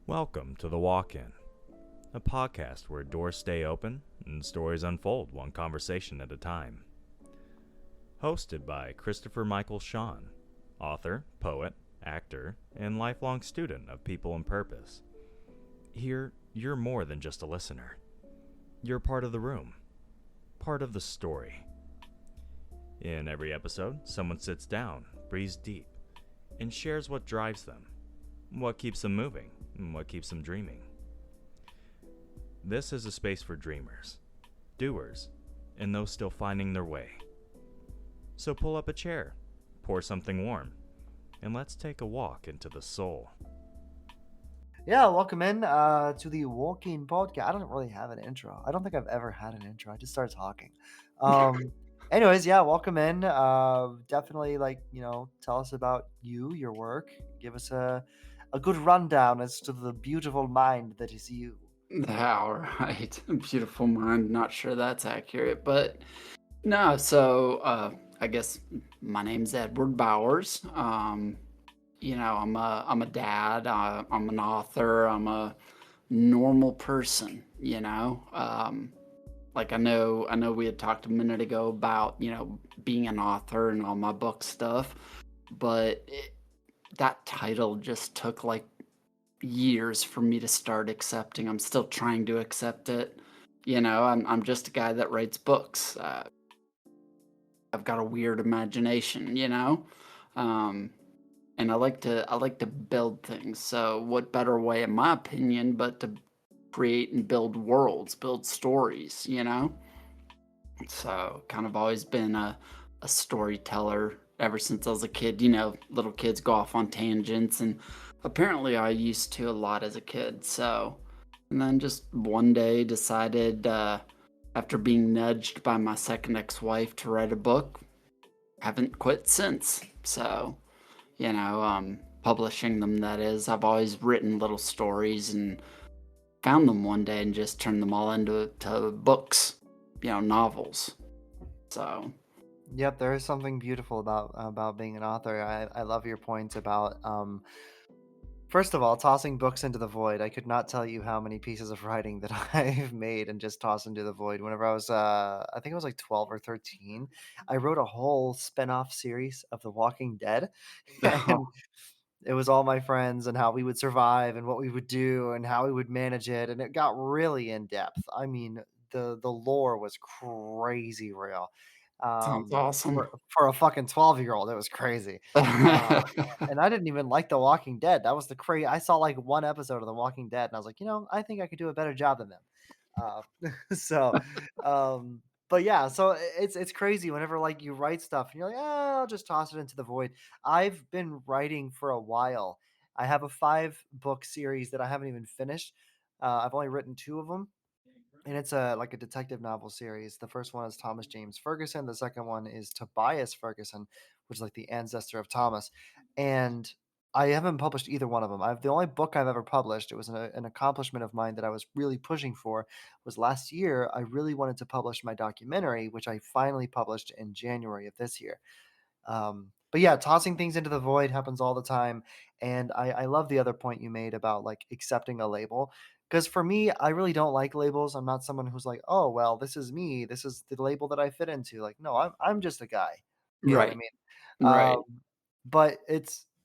Welcome to The Walk-In, a podcast where doors stay open and stories unfold one conversation at a time. Hosted by Christopher Michael Sean, author, poet, actor, and lifelong student of people and purpose. Here, you're more than just a listener. You're part of the room, part of the story. In every episode, someone sits down, breathes deep, and shares what drives them, what keeps them moving, and what keeps them dreaming. This is a space for dreamers, doers, and those still finding their way. So pull up a chair, pour something warm, and let's take a walk into the soul. Yeah, welcome in to the Walking Podcast. I don't really have an intro. I don't think I've ever had an intro. I just started talking. Anyways, yeah, welcome in. Definitely, tell us about you, your work. Give us a good rundown as to the beautiful mind that is you. All right. Beautiful mind. Not sure that's accurate, but no. So I guess my name's Edward Bowers. I'm a dad. I'm an author. I'm a normal person. Like I know we had talked a minute ago about being an author and all my book stuff, but that title just took like years for me to start accepting. I'm still trying to accept it. I'm just a guy that writes books. I've got a weird imagination, and I like to build things. So what better way, in my opinion, but to create and build worlds, build stories. So kind of always been a storyteller ever since I was a kid. Little kids go off on tangents, and apparently I used to a lot as a kid. So, and then just one day decided, after being nudged by my second ex-wife to write a book, haven't quit since. So, publishing them, that is. I've always written little stories and found them one day and just turned them all into books, novels. So, Yep, there is something beautiful about being an author. I love your points about first of all, tossing books into the void. I could not tell you how many pieces of writing that I've made and just tossed into the void. Whenever I was, I think I was like 12 or 13, I wrote a whole spin-off series of The Walking Dead. And it was all my friends and how we would survive and what we would do and how we would manage it. And it got really in depth. I mean, the lore was crazy real. sounds Um, awesome. for a fucking 12-year-old, it was crazy. Uh, and I didn't even like The Walking Dead. That was the crazy. I saw like one episode of The Walking Dead, and I was like, I think I could do a better job than them. Uh, so, but yeah, so it's crazy whenever like you write stuff and you're like, I'll just toss it into the void. I've been writing for a while. I have a 5-book series that I haven't even finished. I've only written 2 of them, and it's a detective novel series. The first one is Thomas James Ferguson. The second one is Tobias Ferguson, which is like the ancestor of Thomas. And I haven't published either one of them. The only book I've ever published. It was an accomplishment of mine that I was really pushing for. Was last year. I really wanted to publish my documentary, which I finally published in January of this year. But yeah, tossing things into the void happens all the time. And I love the other point you made about like accepting a label. Because for me, I really don't like labels. I'm not someone who's like, oh, well, this is me. This is the label that I fit into. Like, no, I'm just a guy. You know what I Right. mean? Right. But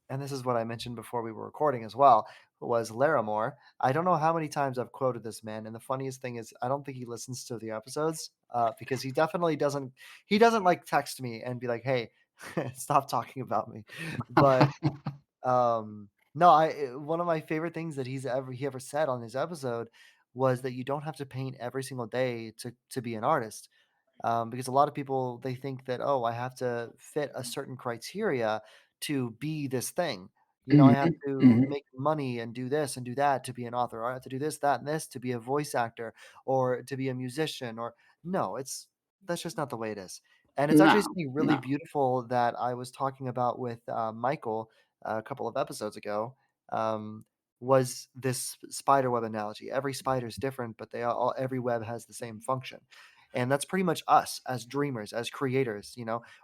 and this is what I mentioned before we were recording as well, was Larimore. I don't know how many times I've quoted this man. And the funniest thing is, I don't think he listens to the episodes because he definitely doesn't. He doesn't like text me and be like, hey, stop talking about me. But no, one of my favorite things that he ever said on his episode was that you don't have to paint every single day to be an artist. Because a lot of people they think that, oh, I have to fit a certain criteria to be this thing. I have Mhm, to mhm. make money and do this and do that to be an author, or I have to do this, that, and this to be a voice actor, or to be a musician, or no, that's just not the way it is. And it's actually No, something really no. beautiful that I was talking about with Michael a couple of episodes ago. Um, was this spider web analogy? Every spider is different, but every web has the same function. And that's pretty much us as dreamers, as creators.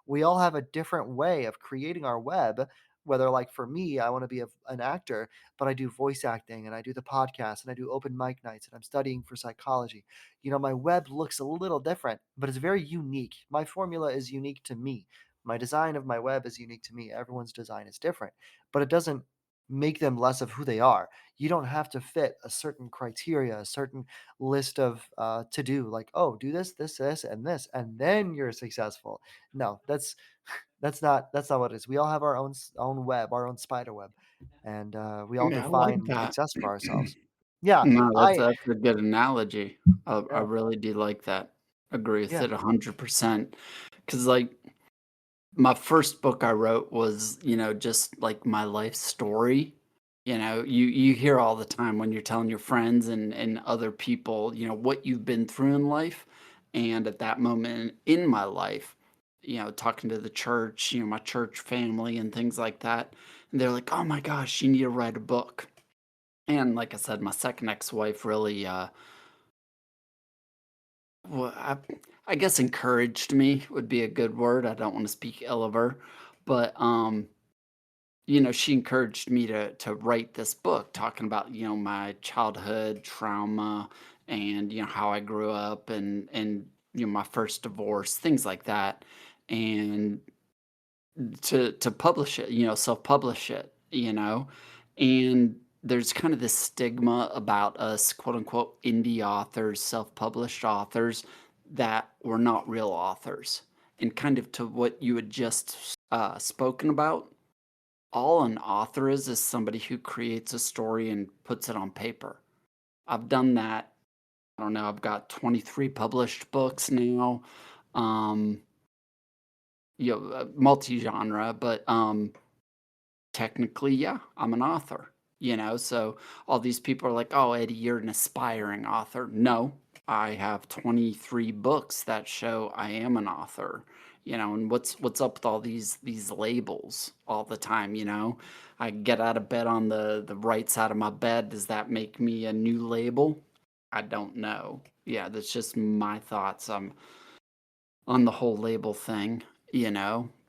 We all have a different way of creating our web, Whether, like, for me, I want to be an actor, but I do voice acting and I do the podcast and I do open mic nights and I'm studying for psychology. My web looks a little different, but it's very unique. My formula is unique to me. My design of my web is unique to me. Everyone's design is different, but it doesn't make them less of who they are. You don't have to fit a certain criteria, a certain list of to do, like, oh, do this, and then you're successful. No, that's not what it is. We all have our own web, our own spider web, and we all Yeah, I like define that. success for ourselves. Yeah, No, I that's a good analogy. I yeah, really do like that. Agree with yeah, it 100%. Because like my first book I wrote was, just like my life story. You hear all the time when you're telling your friends and other people, what you've been through in life. And at that moment in my life, talking to the church, my church family and things like that. And they're like, "Oh my gosh, you need to write a book." And like I said, my second ex-wife really well, I guess encouraged me would be a good word. I don't want to speak ill of her, but she encouraged me to write this book talking about, my childhood trauma and, how I grew up and my first divorce, things like that. And to publish it, self-publish it, And there's kind of this stigma about us, quote unquote, indie authors, self-published authors, that we're not real authors. And kind of to what you had just spoken about, all an author is somebody who creates a story and puts it on paper. I've done that. I don't know. I've got 23 published books now. Um, multi-genre, but technically, yeah, I'm an author, so all these people are like, "Oh, Eddie, you're an aspiring author." No, I have 23 books that show I am an author, and what's up with all these labels all the time, I get out of bed on the right side of my bed. Does that make me a new label? I don't know. Yeah, that's just my thoughts. On the whole label thing,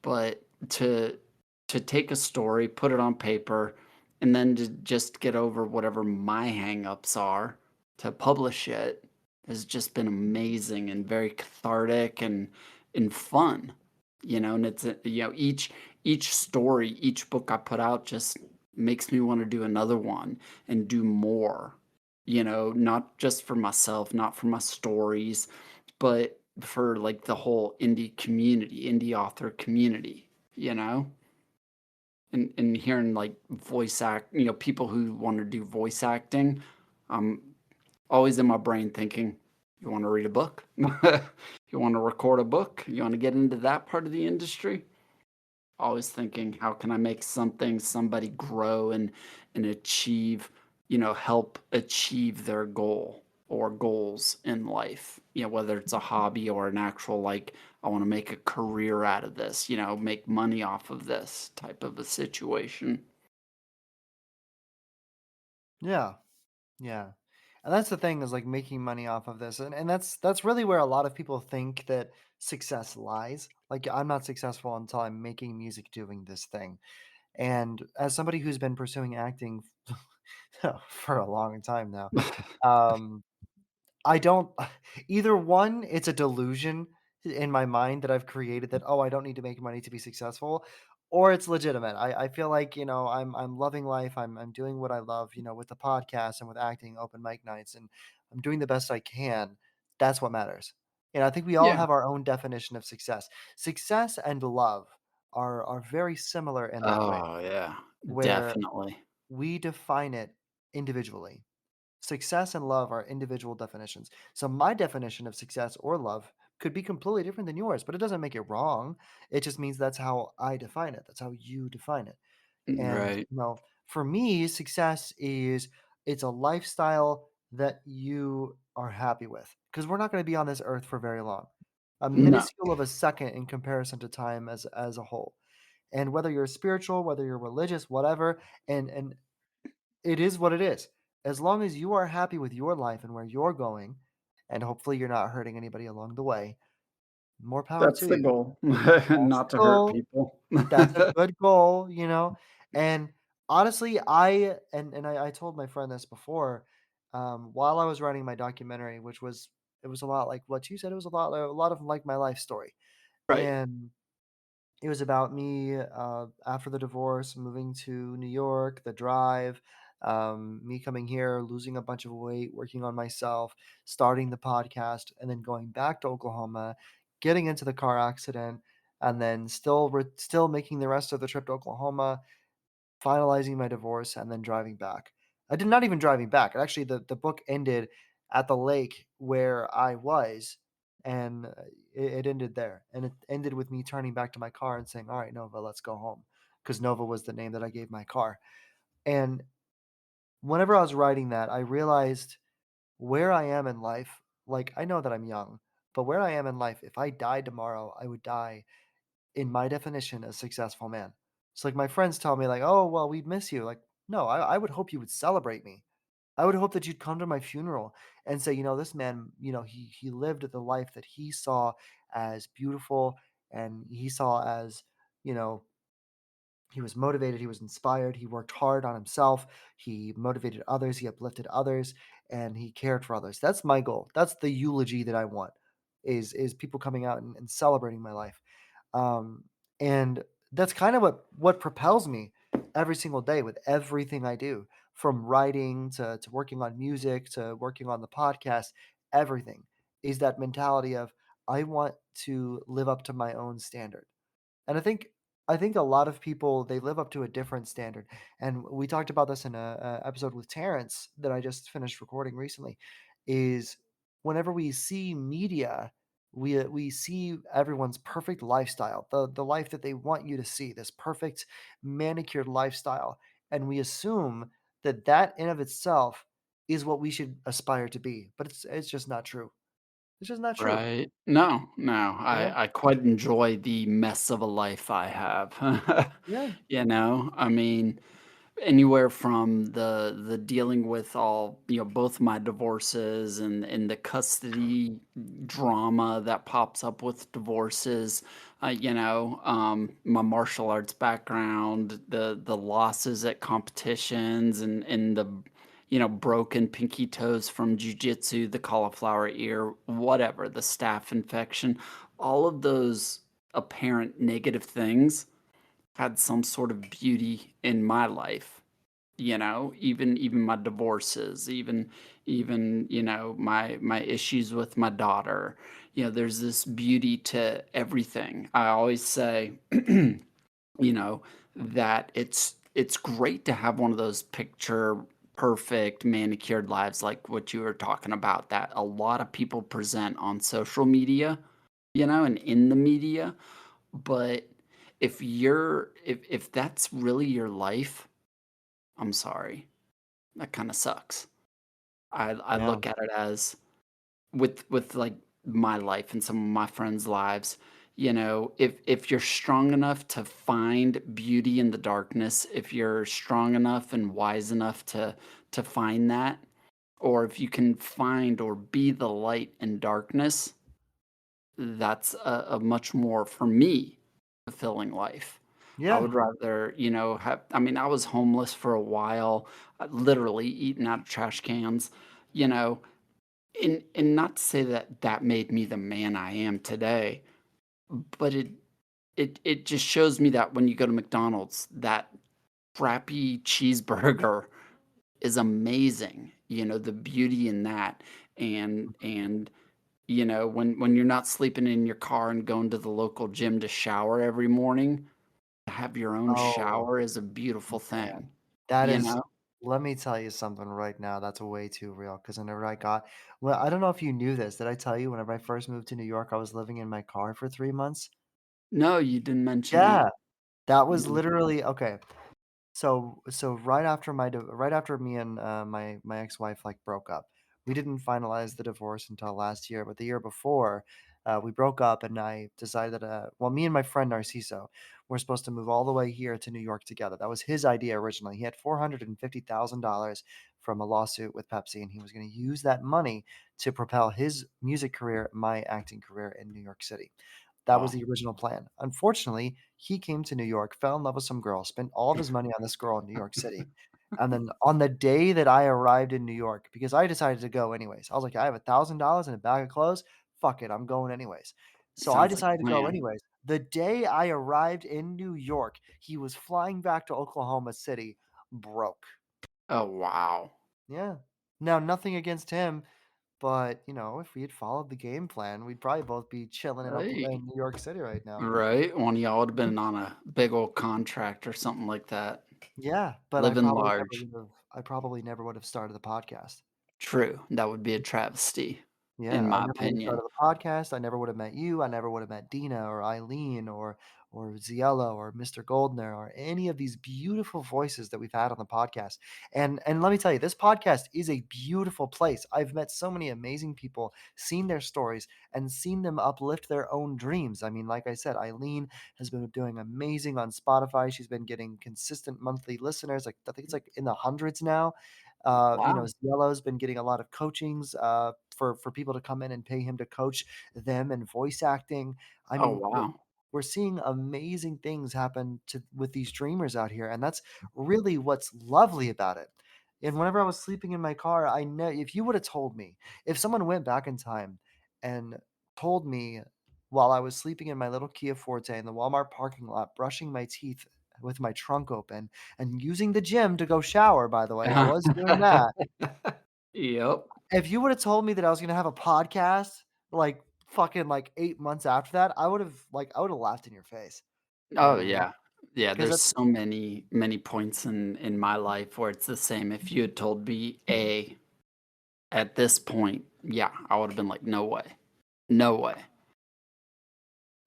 but to take a story, put it on paper, and then to just get over whatever my hangups are to publish it has just been amazing and very cathartic and fun, and it's each story, each book I put out just makes me want to do another one and do more, not just for myself, not for my stories, but for like the whole indie community, indie author community, you know? And hearing like people who want to do voice acting, I'm always in my brain thinking, you want to read a book? You want to record a book? You want to get into that part of the industry? Always thinking, how can I make somebody grow and achieve, help achieve their goal or goals in life, whether it's a hobby or an actual, like, I want to make a career out of this, make money off of this type of a situation. yeah, yeah. And that's the thing, is like making money off of this. And that's really where a lot of people think that success lies. Like, I'm not successful until I'm making music doing this thing. And as somebody who's been pursuing acting for a long time now, um, I don't either one, it's a delusion in my mind that I've created, that, oh, I don't need to make money to be successful, or it's legitimate. I feel like, I'm loving life. I'm doing what I love, with the podcast and with acting, open mic nights, and I'm doing the best I can. That's what matters. And I think we all Yeah. have our own definition of success. Success and love are very similar in that way, Oh, yeah, where definitely. we define it individually. Success and love are individual definitions. So my definition of success or love could be completely different than yours, but it doesn't make it wrong. It just means that's how I define it. That's how you define it. And, Right. for me, success is, it's a lifestyle that you are happy with, because we're not going to be on this earth for very long. A No. minuscule of a second in comparison to time as a whole. And whether you're spiritual, whether you're religious, whatever, and it is what it is. As long as you are happy with your life and where you're going, and hopefully you're not hurting anybody along the way, More power That's to the you. goal, That's not the to hurt goal. people. That's a good goal, And honestly, I told my friend this before, while I was writing my documentary, which was it was a lot like what you said. It was a lot of like my life story, Right. and it was about me after the divorce, moving to New York, the drive, me coming here, losing a bunch of weight, working on myself, starting the podcast, and then going back to Oklahoma, getting into the car accident, and then still making the rest of the trip to Oklahoma, finalizing my divorce, and then driving back. I did not even driving back. Actually, the book ended at the lake where I was, and it ended there. And it ended with me turning back to my car and saying, "All right, Nova, let's go home," because Nova was the name that I gave my car. And whenever I was writing that, I realized where I am in life. Like I know that I'm young, but where I am in life, if I died tomorrow, I would die in my definition, a successful man. It's like my friends tell me, like, "Oh, well, we'd miss you." Like, no, I would hope you would celebrate me. I would hope that you'd come to my funeral and say, this man, he lived the life that he saw as beautiful and he saw as, you know, he was motivated, he was inspired, he worked hard on himself, he motivated others, he uplifted others, and he cared for others. That's my goal. That's the eulogy that I want is people coming out and celebrating my life. Um, and that's kind of what propels me every single day with everything I do, from writing to working on music to working on the podcast, everything is that mentality of I want to live up to my own standard. And I think a lot of people they live up to a different standard. And we talked about this in a episode with Terrence that I just finished recording recently. Is whenever we see media, we see everyone's perfect lifestyle, the life that they want you to see, this perfect manicured lifestyle, and we assume that that in of itself is what we should aspire to be. But it's just not true. It's just not true. Right. No, no, Yeah. I quite enjoy the mess of a life I have. Yeah. I mean, anywhere from the dealing with all, both my divorces and the custody drama that pops up with divorces, my martial arts background, the losses at competitions and the broken pinky toes from jujitsu, the cauliflower ear, whatever, the staph infection, all of those apparent negative things had some sort of beauty in my life. Even my divorces, even my issues with my daughter. There's this beauty to everything. I always say, you know, that it's great to have one of those picture perfect manicured lives like what you were talking about that a lot of people present on social media, and in the media. But if that's really your life, I'm sorry. That kind of sucks. I Yeah. look at it as with like my life and some of my friends' lives, if you're strong enough to find beauty in the darkness, if you're strong enough and wise enough to find that, or if you can find or be the light in darkness, that's a much more, for me, fulfilling life. I Yeah. would rather, have I mean, I was homeless for a while, literally eating out of trash cans, you know, and not to say that that made me the man I am today, but it just shows me that when you go to McDonald's, that crappy cheeseburger is amazing, the beauty in that, and when you're not sleeping in your car and going to the local gym to shower every morning, to have your own Oh, shower is a beautiful man. thing, That you is know? let me tell you something right now that's way too real. Because whenever I got well, I don't know if you knew this. Did I tell you whenever I first moved to New York, I was living in my car for 3 months? No, you didn't mention that. Yeah, that was Mhm. literally okay. So right after me and, my ex-wife, like, broke up, we didn't finalize the divorce until last year, but the year before, We broke up, and I decided that, well, me and my friend Narciso were supposed to move all the way here to New York together. That was his idea originally. He had $450,000 from a lawsuit with Pepsi, and he was going to use that money to propel his music career, my acting career in New York City. That was Wow. the original plan. Unfortunately, he came to New York, fell in love with some girl, spent all of his money on this girl in New York City. And then on the day that I arrived in New York, because I decided to go anyways, I was like, I have $1,000 and a bag of clothes. Fuck it, I'm going anyways. So I Sounds like decided a to go plan. anyways. The day I arrived in New York, he was flying back to Oklahoma City broke. Oh, wow. Yeah. Now, nothing against him, but if we had followed the game plan, we'd probably both be chilling in Hey, New York City right now. right? One of y'all would have been on a big old contract or something like that. Yeah, but Living large. I probably never would have started the podcast. True. That would be a travesty, Yeah, in I my never would have opinion. started the podcast. I never would have met you. I never would have met Dina or Eileen or Ziello or Mr. Goldner or any of these beautiful voices that we've had on the podcast. And let me tell you, this podcast is a beautiful place. I've met so many amazing people, seen their stories, and seen them uplift their own dreams. I mean, like I said, Eileen has been doing amazing on Spotify. She's been getting consistent monthly listeners. Like I think it's like in the hundreds now. Wow. Ziello's been getting a lot of coachings for people to come in and pay him to coach them in voice acting. I Oh, mean, wow. we're seeing amazing things happen to with these dreamers out here, and that's really what's lovely about it. And whenever I was sleeping in my car, I know if you would have told me, if someone went back in time and told me while I was sleeping in my little Kia Forte in the Walmart parking lot, brushing my teeth with my trunk open and using the gym to go shower, by the way, I was doing that. Yep. If you would have told me that I was gonna have a podcast, like, fucking, like, 8 months after that, I would have laughed in your face, Oh, yeah. Yeah, because there's that's so many points in my life where it's the same. If you had told me A at this point, yeah, I would have been like, "No way. No way."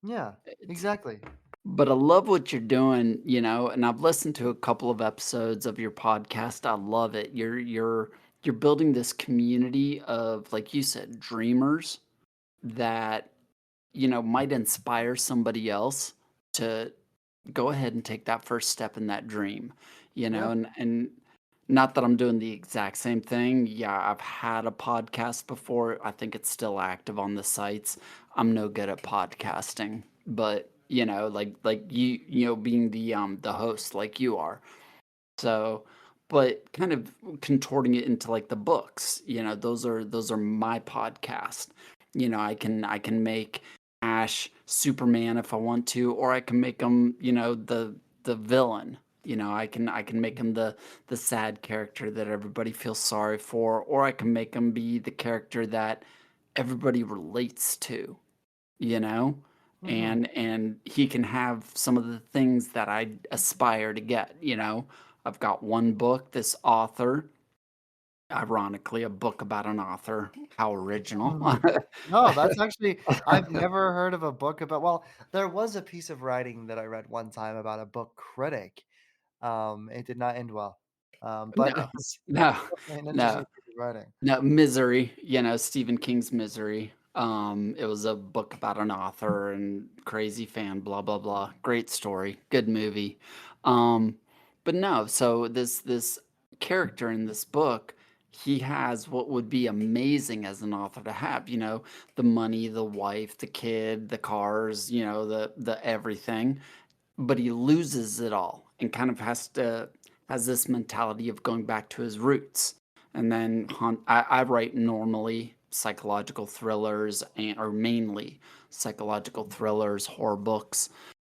yeah, It's exactly. but I love what you're doing, and I've listened to a couple of episodes of your podcast. I love it. You're building this community of, like you said, dreamers that, might inspire somebody else to go ahead and take that first step in that dream, Yep. and not that I'm doing the exact same thing. Yeah, I've had a podcast before. I think it's still active on the sites. I'm no good at podcasting, but like being the host like you are. So, but kind of contorting it into like the books, those are my podcast. I can make Ash Superman if I want to, or I can make him, the villain. I can make him the sad character that everybody feels sorry for, or I can make him be the character that everybody relates to, you know? Mhm. And he can have some of the things that I aspire to get. I've got one book, this author, ironically, a book about an author. How original. Mhm. No, that's actually I've never heard of a book about, well, there was a piece of writing that I read one time about a book critic. It did not end well. But it No, was no, definitely an no. interesting piece of writing. No, Misery, Stephen King's Misery. It was a book about an author and crazy fan, blah blah blah. Great story, good movie. Um, but no, so this character in this book, he has what would be amazing as an author to have, the money, the wife, the kid, the cars, the everything, but he loses it all and kind of has this mentality of going back to his roots. And then I write normally psychological thrillers or mainly psychological thrillers, horror books.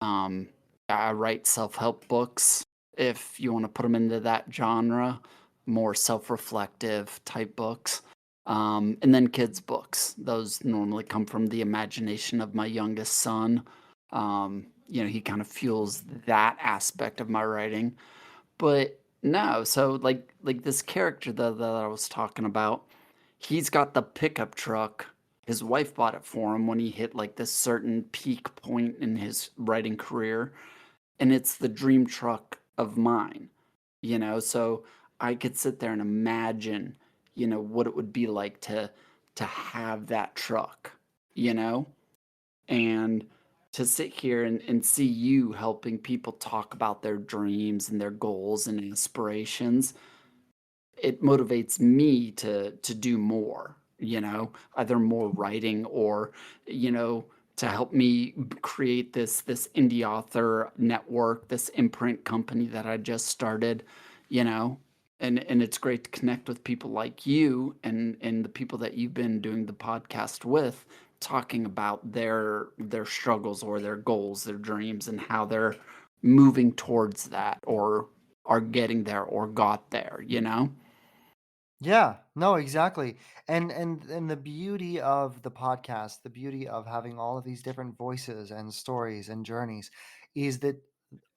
Um, I write self-help books if you want to put them into that genre, more self-reflective type books. And then kids books. Those normally come from the imagination of my youngest son. He kind of fuels that aspect of my writing. But no, so like this character that I was talking about, he's got the pickup truck. His wife bought it for him when he hit like this certain peak point in his writing career, and it's the dream truck of mine. So I could sit there and imagine, what it would be like to have that truck, you know? And to sit here and see you helping people talk about their dreams and their goals and aspirations, it motivates me to do more, either more writing or, you know, to help me create this indie author network, this imprint company that I just started, you know. And it's great to connect with people like you and the people that you've been doing the podcast with, talking about their struggles or their goals, their dreams, and how they're moving towards that or are getting there or got there, you know? Yeah, no, exactly. And the beauty of the podcast, the beauty of having all of these different voices and stories and journeys is that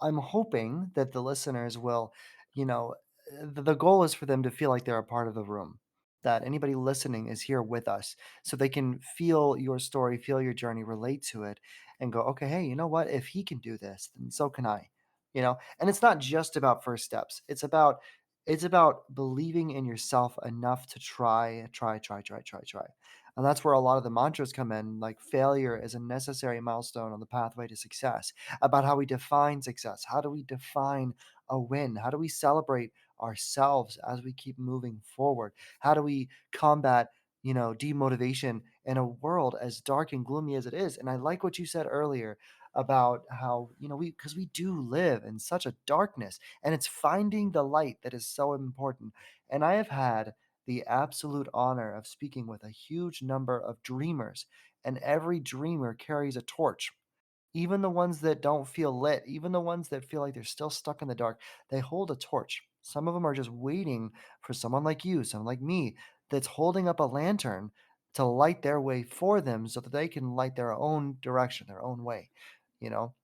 I'm hoping that the listeners will, you know, the goal is for them to feel like they're a part of the room, that anybody listening is here with us so they can feel your story, feel your journey, relate to it, and go, okay, hey, you know what? If he can do this, then so can I. And it's not just about first steps. It's about believing in yourself enough to try, try, try, try, try, try. And that's where a lot of the mantras come in, like failure is a necessary milestone on the pathway to success, about how we define success. How do we define a win? How do we celebrate ourselves as we keep moving forward? How do we combat, demotivation in a world as dark and gloomy as it is? And I like what you said earlier about how, because we do live in such a darkness, and it's finding the light that is so important. And I have had the absolute honor of speaking with a huge number of dreamers, and every dreamer carries a torch. Even the ones that don't feel lit, even the ones that feel like they're still stuck in the dark, they hold a torch. Some of them are just waiting for someone like you, someone like me, that's holding up a lantern to light their way for them so that they can light their own direction, their own way, you know?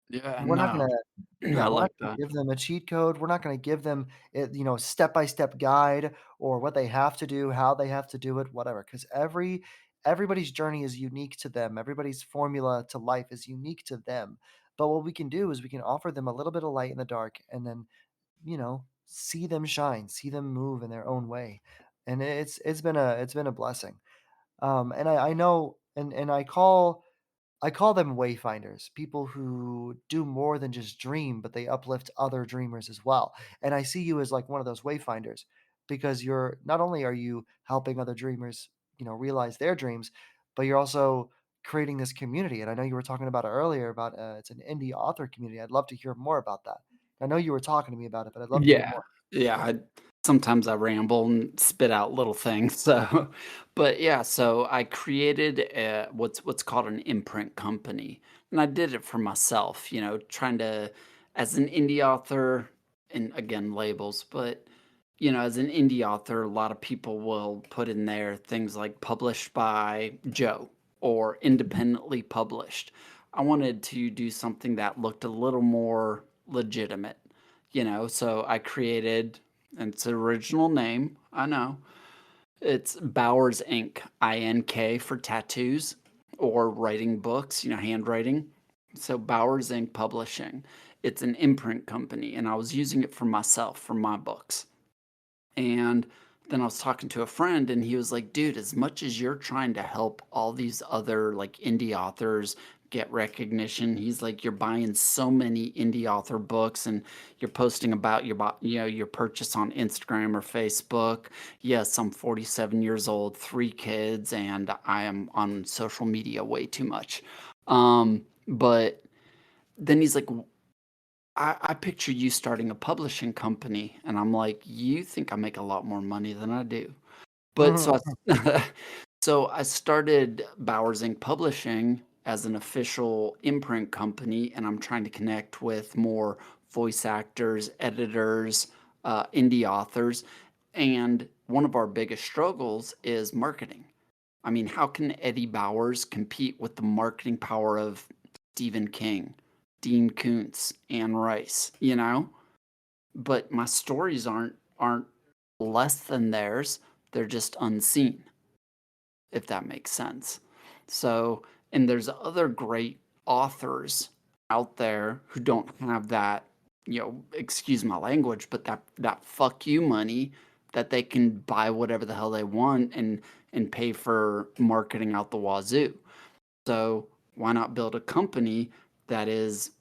Yeah, We're not no. gonna Yeah, I we're not like gonna that. give them a cheat code. We're not gonna give them step-by-step guide or what they have to do, how they have to do it, whatever. Because everybody's journey is unique to them. Everybody's formula to life is unique to them. But what we can do is we can offer them a little bit of light in the dark and then, see them shine, see them move in their own way. And it's been a blessing. And I know and I call them wayfinders, people who do more than just dream, but they uplift other dreamers as well. And I see you as like one of those wayfinders because you're not only are you helping other dreamers, realize their dreams, but you're also creating this community. And I know you were talking about it earlier about it's an indie author community. I'd love to hear more about that. I know you were talking to me about it, but I'd love to hear Yeah. more. Yeah, sometimes I ramble and spit out little things, so but yeah, so I created what's called an imprint company, and I did it for myself, trying to as an indie author, and again, labels, but, as an indie author, a lot of people will put in there things like published by Joe or independently published. I wanted to do something that looked a little more legitimate, so I created, and it's an original name, I know. It's Bowers Ink, INK for tattoos or writing books, handwriting. So Bowers Ink Publishing. It's an imprint company, and I was using it for myself, for my books. And then I was talking to a friend, and he was like, dude, as much as you're trying to help all these other like indie authors get recognition, he's like, you're buying so many indie author books and you're posting about your purchase on Instagram or Facebook. Yes, I'm 47 years old, 3 kids, and I am on social media way too much. But then he's like, I picture you starting a publishing company. And I'm like, you think I make a lot more money than I do. But so I started Bowers Ink Publishing as an official imprint company, and I'm trying to connect with more voice actors, editors, indie authors. And one of our biggest struggles is marketing. I mean, how can Eddie Bowers compete with the marketing power of Stephen King, Dean Koontz, Anne Rice, But my stories aren't less than theirs. They're just unseen, if that makes sense. So, and there's other great authors out there who don't have that, excuse my language, but that fuck you money that they can buy whatever the hell they want and pay for marketing out the wazoo. So why not build a company that is,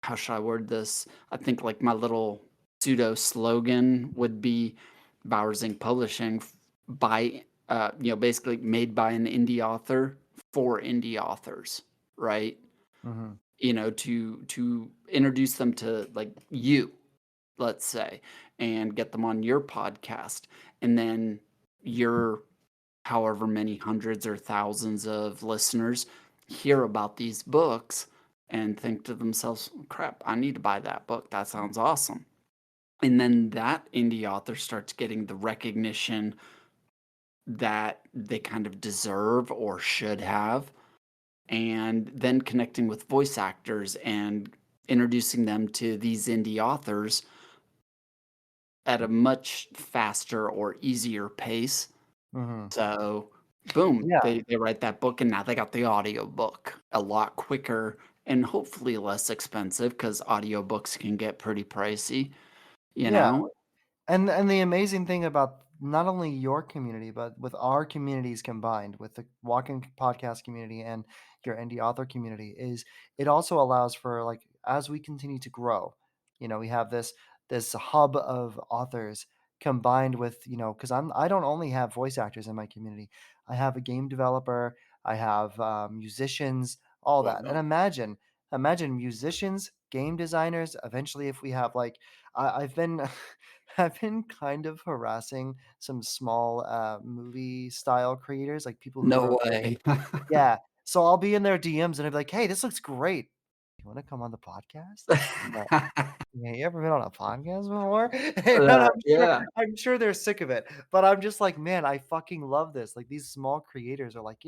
how should I word this? I think like my little pseudo slogan would be Bowers Inc. Publishing by, basically made by an indie author for indie authors, right? Mhm. To introduce them to like you, let's say, and get them on your podcast. And then your however many hundreds or thousands of listeners hear about these books and think to themselves, crap, I need to buy that book. That sounds awesome. And then that indie author starts getting the recognition that they kind of deserve or should have. And then connecting with voice actors and introducing them to these indie authors at a much faster or easier pace. Mhm. So, boom, Yeah. they write that book, and now they got the audiobook a lot quicker and hopefully less expensive because audiobooks can get pretty pricey, you Yeah. know? And the amazing thing about not only your community, but with our communities combined, with the Walking Podcast community and your indie author community, is it also allows for, like, as we continue to grow, we have this hub of authors combined with, because I don't only have voice actors in my community. I have a game developer, I have musicians, all that. And Wow. imagine musicians, game designers. Eventually, if we have like, I've been I've been kind of harassing some small, movie style creators, like people who No are way. yeah. So I'll be in their DMs and I'll be like, "Hey, this looks great. You wanna come on the podcast?" Yeah. "Yeah, you ever been on a podcast before?" And Yeah, I'm sure they're sick of it, but I'm just like, "Man, I fucking love this." Like, these small creators are like,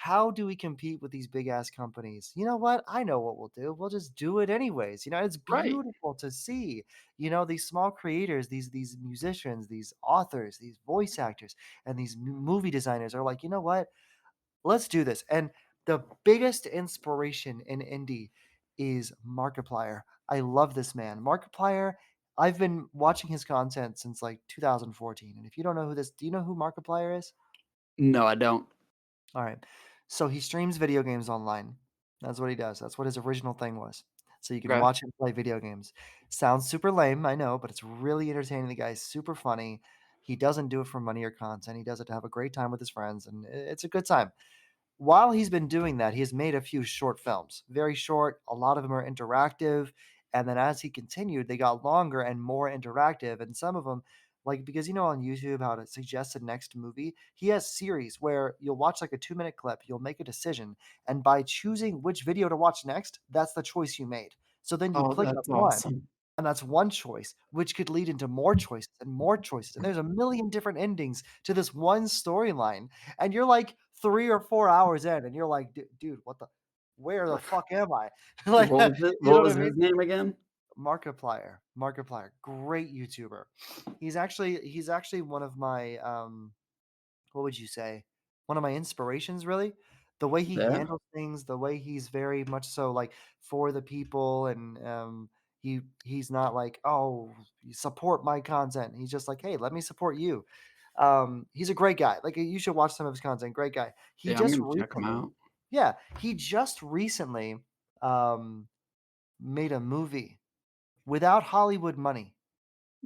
how do we compete with these big ass companies? You know what? I know what we'll do. We'll just do it anyways. It's right. beautiful to see. These small creators, these musicians, these authors, these voice actors, and these movie designers are like, you know what? Let's do this. And the biggest inspiration in indie is Markiplier. I love this man. Markiplier, I've been watching his content since like 2014. And if you don't know do you know who Markiplier is? No, I don't. All right. So he streams video games online. That's what he does. That's what his original thing was. So you can Okay. watch him play video games. Sounds super lame, I know, but it's really entertaining. The guy's super funny. He doesn't do it for money or content. He does it to have a great time with his friends, and it's a good time. While he's been doing that, he has made a few short films. Very short, a lot of them are interactive, and then as he continued, they got longer and more interactive, and some of them, like, because on YouTube how to suggest the next movie, he has series where you'll watch like a 2-minute clip, you'll make a decision, and by choosing which video to watch next, that's the choice you made. So then you Oh, click on that's one, awesome. and that's one choice, which could lead into more choices and more choices. And there's a million different endings to this one storyline. And you're like 3 or 4 hours in, and you're like, dude, where the fuck am I? Like, What was it? you know What what I was mean? his name again? Markiplier, great YouTuber. He's actually one of my what would you say? One of my inspirations, really. The way he Yeah. handles things, the way he's very much so like for the people, and he's not like, oh, you support my content. He's just like, hey, let me support you. He's a great guy. Like, you should watch some of his content. Great guy. He Yeah, I'm just gonna check him recently, out. yeah, he just recently um, made a movie without Hollywood money,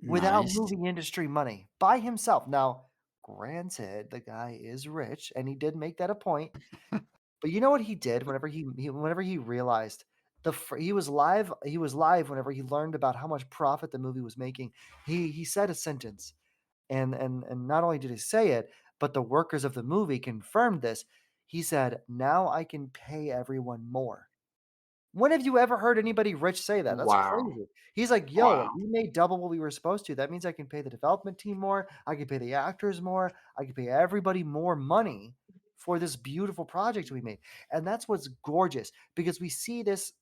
without Nice. movie industry money, by himself. Now, granted, the guy is rich, and he did make that a point. But you know what he did whenever whenever he realized he was live whenever he learned about how much profit the movie was making. He said a sentence, and not only did he say it, but the workers of the movie confirmed this. He said, "Now I can pay everyone more." When have you ever heard anybody rich say that? That's Wow. crazy. He's like, "Yo, Wow. we made double what we were supposed to. That means I can pay the development team more. I can pay the actors more. I can pay everybody more money for this beautiful project we made." And that's what's gorgeous, because we see this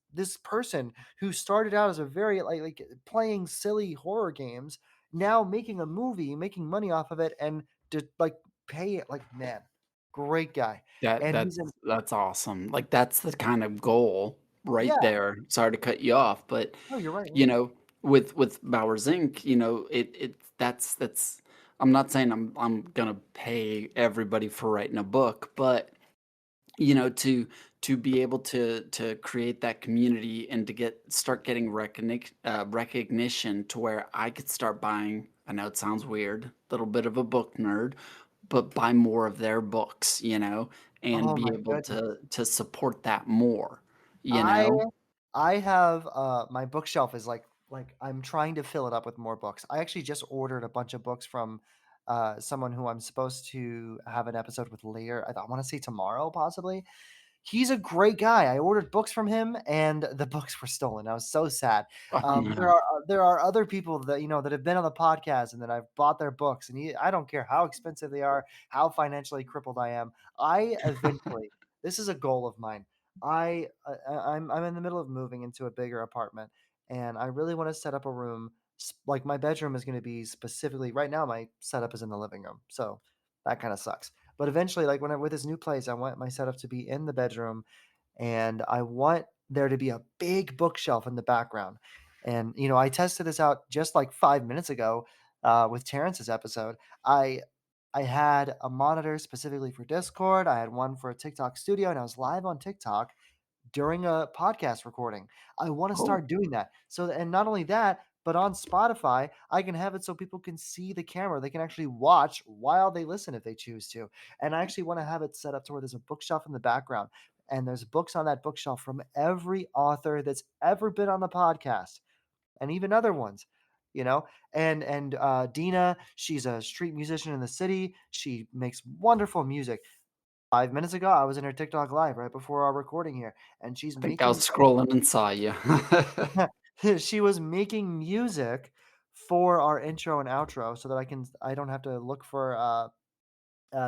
person who started out as a very like playing silly horror games, now making a movie, making money off of it, and to like pay it. Like, man, great guy. That And that's he's in, that's awesome. Like, that's the kind of goal right yeah. there. Sorry to cut you off, but, No, you're right. you Yeah. know, with Bowers Inc., it that's I'm not saying I'm gonna pay everybody for writing a book, but, to to be able to create that community and to start getting recognition to where I could start buying. I know it sounds weird, little bit of a book nerd, but buy more of their books, and Oh be my able goodness. to support that more, you I know? I have my bookshelf is like I'm trying to fill it up with more books. I actually just ordered a bunch of books from someone who I'm supposed to have an episode with later. I want to say tomorrow, possibly. He's a great guy. I ordered books from him, and the books were stolen. I was so sad. Oh, There no. are there are other people that that have been on the podcast, and that I've bought their books, and I don't care how expensive they are, how financially crippled I am. I eventually, this is a goal of mine. I'm in the middle of moving into a bigger apartment, and I really want to set up a room. Like my bedroom is going to be specifically right now. My setup is in the living room, so that kind of sucks. But eventually, like when I with this new place, I want my setup to be in the bedroom, and I want there to be a big bookshelf in the background. And I tested this out just like 5 minutes ago with Terrence's episode. I I had a monitor specifically for Discord. I had one for a TikTok studio, and I was live on TikTok during a podcast recording. I want to Oh, start doing that. So, and not only that, but on Spotify, I can have it so people can see the camera. They can actually watch while they listen if they choose to. And I actually want to have it set up to where there's a bookshelf in the background. And there's books on that bookshelf from every author that's ever been on the podcast, and even other ones, you know. And Dina, she's a street musician in the city. She makes wonderful music. 5 minutes ago, I was in her TikTok live right before our recording here, and she's I think I was making scrolling and saw you. she was making music for our intro and outro so that I don't have to look for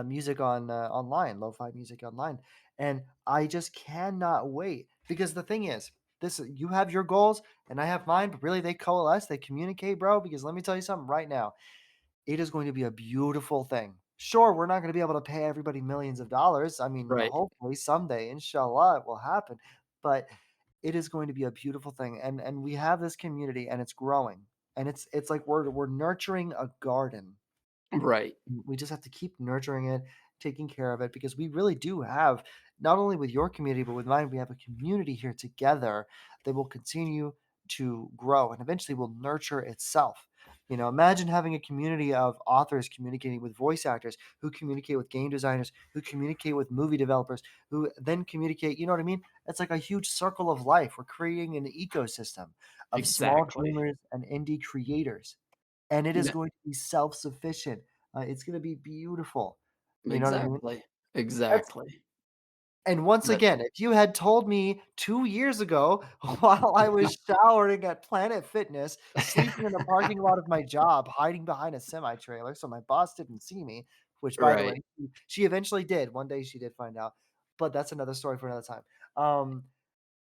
music on online, lo-fi music online. And I just cannot wait, because the thing is, this you have your goals and I have mine, but really they coalesce, they communicate, bro, because let me tell you something right now. It is going to be a beautiful thing. Sure, we're not going to be able to pay everybody millions of dollars. I mean, Right, hopefully someday, inshallah, it will happen. But it is going to be a beautiful thing. And we have this community, and it's growing. And it's like we're nurturing a garden. right, We just have to keep nurturing it, taking care of it, because we really do have, not only with your community, but with mine, we have a community here together that will continue to grow and eventually will nurture itself. Imagine having a community of authors communicating with voice actors, who communicate with game designers, who communicate with movie developers, who then communicate, you know what I mean? It's like a huge circle of life. We're creating an ecosystem of small exactly. dreamers and indie creators, and it is Yeah, going to be self-sufficient. It's gonna be beautiful. You know what I mean? exactly, That's exactly. and once But again, if you had told me 2 years ago while I was showering at Planet Fitness, sleeping in the parking lot of my job, hiding behind a semi trailer so my boss didn't see me, which, by the way, right, she eventually did. One day she did find out, but that's another story for another time. Um,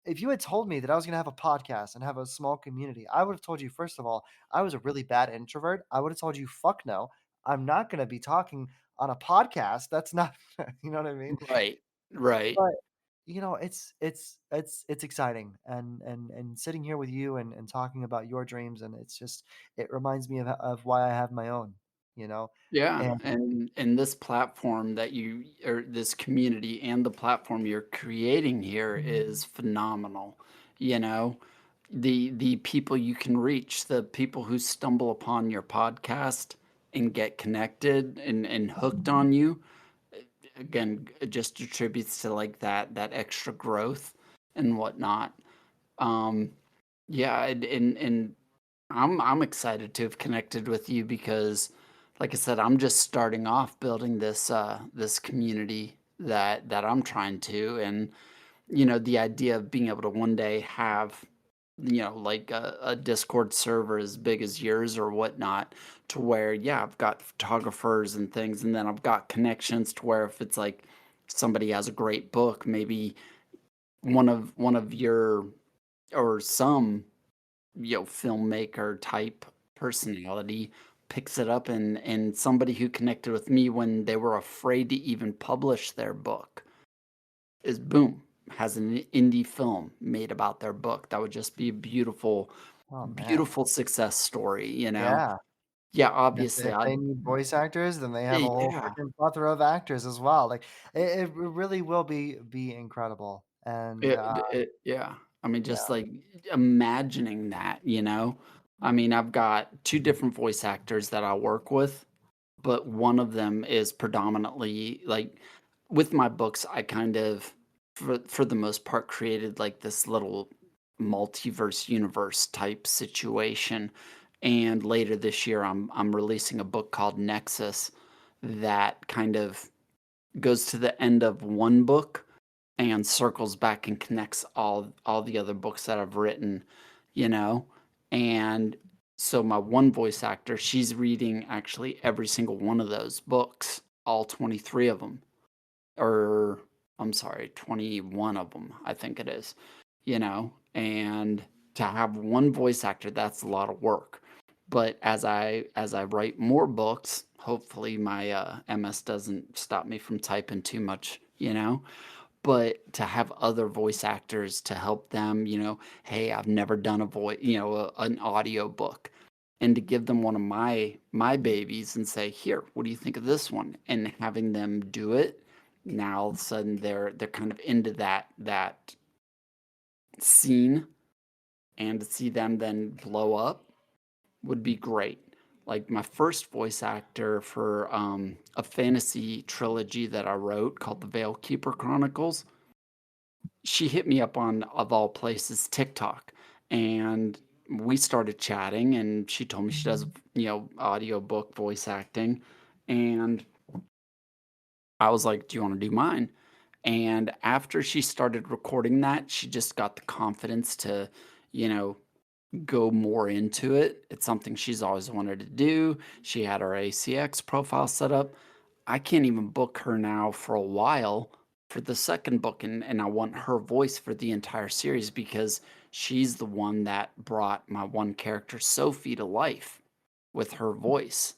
if you had told me that I was gonna have a podcast and have a small community, I would have told you, first of all, I was a really bad introvert. I would have told you, "Fuck no. I'm not gonna be talking on a podcast. That's not" you know what I mean? right, right. But, it's exciting, and sitting here with you and talking about your dreams, and it reminds me of why I have my own, you know? Yeah, And and this platform or this community and the platform you're creating here is phenomenal. You know, the people you can reach, the people who stumble upon your podcast and get connected and hooked on you, again, it just attributes to like that extra growth and whatnot. Um, yeah, and I'm excited to have connected with you because, like I said, I'm just starting off building this community that I'm trying to, and the idea of being able to one day have like a Discord server as big as yours or whatnot, to where yeah, I've got photographers and things, and then I've got connections to where if it's like somebody has a great book, maybe one of your or some filmmaker type personality picks it up, and somebody who connected with me when they were afraid to even publish their book is boom, has an indie film made about their book. That would just be a beautiful, oh, man. beautiful success story. Yeah. Yeah, And if obviously if I they need voice actors, then they have a whole yeah, freaking plethora of actors as well. Like, it really will be incredible. And Yeah. I mean, yeah, just like imagining that, you know? I mean, I've got 2 different voice actors that I work with, but one of them is predominantly like with my books, I kind of for the most part created like this little multiverse universe type situation. And later this year I'm releasing a book called Nexus that kind of goes to the end of one book and circles back and connects all the other books that I've written, you know? And so my one voice actor, she's reading actually every single one of those books, all 23 of them, or I'm sorry, 21 of them, I think it is, you know? And to have one voice actor, that's a lot of work. But as I write more books, hopefully my MS doesn't stop me from typing too much, you know? But to have other voice actors to help them, you know, hey, I've never done a voice, you know, an audio book, and to give them one of my babies and say, here, what do you think of this one? And having them do it, now all of a sudden they're kind of into that scene, and to see them then blow up would be great. Like my first voice actor for a fantasy trilogy that I wrote called The Veil Keeper Chronicles, she hit me up on, of all places, TikTok, and we started chatting, and she told me she does, you know, audiobook voice acting, and I was like, "Do you want to do mine?" And after she started recording that, she just got the confidence to, you know, go more into it. It's something she's always wanted to do. She had her ACX profile set up. I can't even book her now for a while for the second book, and I want her voice for the entire series because she's the one that brought my one character, Sophie, to life with her voice,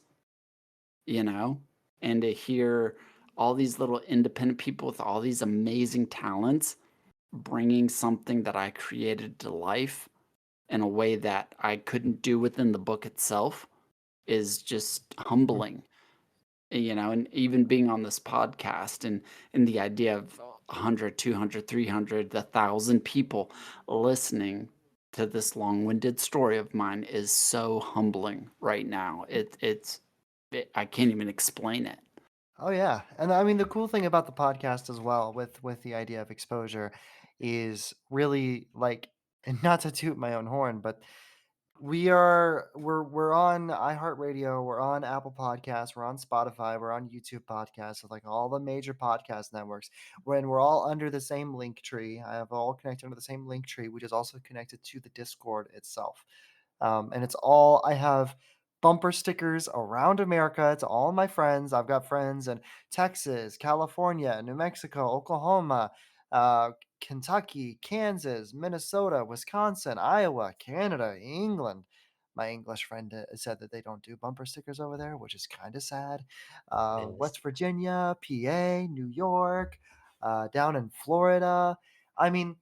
you know? And to hear all these little independent people with all these amazing talents bringing something that I created to life in a way that I couldn't do within the book itself is just humbling, you know, and even being on this podcast and the idea of 100, 200, 300, 1,000 people listening to this long-winded story of mine is so humbling right now. I can't even explain it. oh yeah, and I mean the cool thing about the podcast as well, with the idea of exposure, is really like, and not to toot my own horn, but we're on iHeartRadio, we're on Apple Podcasts, we're on Spotify, we're on YouTube Podcasts, so like all the major podcast networks. When we're all under the same link tree, I have all connected under the same link tree, which is also connected to the Discord itself. And it's all I have bumper stickers around America. It's all my friends. I've got friends in Texas, California, New Mexico, Oklahoma, uh, Kentucky, Kansas, Minnesota, Wisconsin, Iowa, Canada, England. My English friend said that they don't do bumper stickers over there, which is kind of sad. Yes. West Virginia, PA, New York, down in Florida. I mean,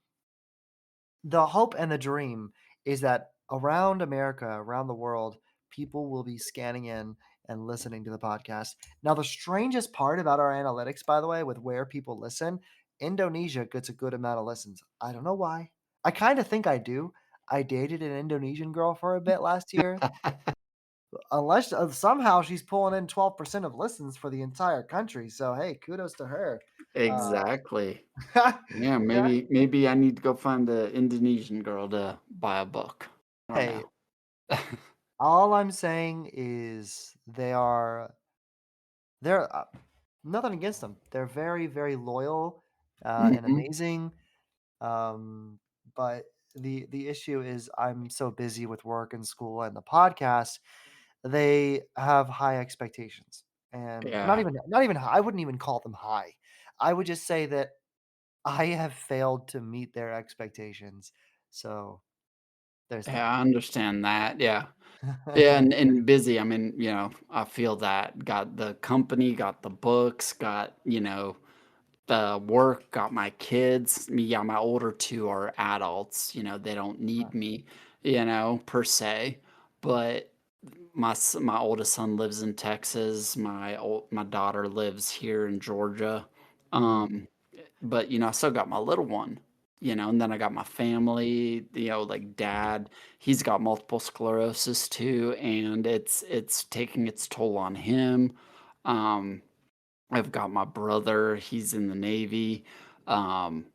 the hope and the dream is that around America, around the world, people will be scanning in and listening to the podcast. Now, the strangest part about our analytics, by the way, with where people listen, Indonesia gets a good amount of listens. I don't know why. I kind of think I do. I dated an Indonesian girl for a bit last year. Unless somehow she's pulling in 12% of listens for the entire country. So, hey, kudos to her. Uh, Exactly. Yeah, yeah. maybe I need to go find the Indonesian girl to buy a book. I don't Hey, know. all I'm saying is they're nothing against them. They're very, very loyal and Mhm. amazing. But the issue is I'm so busy with work and school and the podcast. They have high expectations, and Yeah. not even high. I wouldn't even call them high. I would just say that I have failed to meet their expectations. So there's Yeah, that. I understand that, yeah. Yeah, and busy, I mean, you know, I feel that. Got the company, got the books, got, you know, the work, got my kids. Yeah, my older 2 are adults, you know, they don't need me, you know, per se, but my oldest son lives in Texas, my daughter lives here in Georgia, Mhm. but, you know, I still got my little one, and then I got my family, like dad, he's got multiple sclerosis too, and it's taking its toll on him. Um, I've got my brother, he's in the Navy. Um,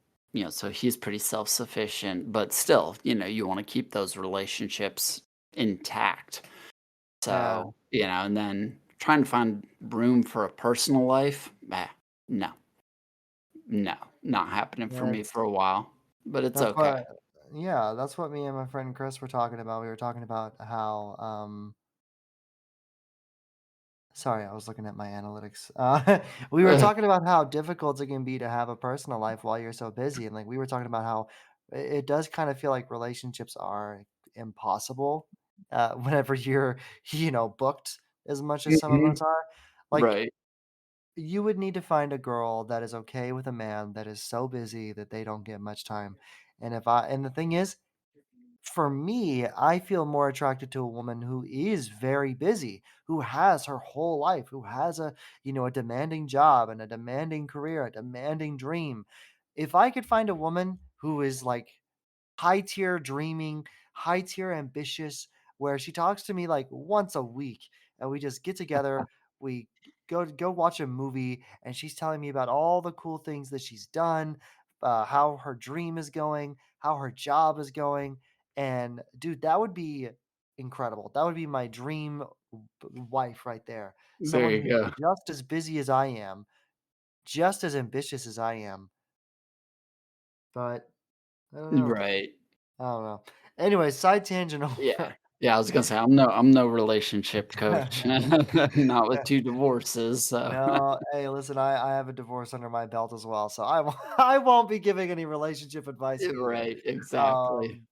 so he's pretty self-sufficient, but still, you want to keep those relationships intact. Yeah. So, and then trying to find room for a personal life, no, no, not happening for Yeah, me for a while, but it's that's okay. what yeah, that's what me and my friend Chris were talking about. We were talking about how sorry, I was looking at my analytics. We were talking about how difficult it can be to have a personal life while you're so busy, and like we were talking about how it does kind of feel like relationships are impossible whenever you're, booked as much as some of Mhm. us are. Like Right. you would need to find a girl that is okay with a man that is so busy that they don't get much time. And the thing is, for me, I feel more attracted to a woman who is very busy, who has her whole life, who has a demanding job and a demanding career, a demanding dream. If I could find a woman who is like high tier dreaming, high tier ambitious, where she talks to me like once a week and we just get together, we go watch a movie and she's telling me about all the cool things that she's done, how her dream is going, how her job is going. And dude, that would be incredible. That would be my dream wife right there. There Someone you who's go. just as busy as I am, just as ambitious as I am. But I don't know. Right. I don't know. Anyway, side tangent Yeah. over. Yeah, I was gonna say, I'm no relationship coach. Not with 2 divorces, so No, hey, listen, I have a divorce under my belt as well, so I won't I won't be giving any relationship advice Yeah, either. right, exactly. Um,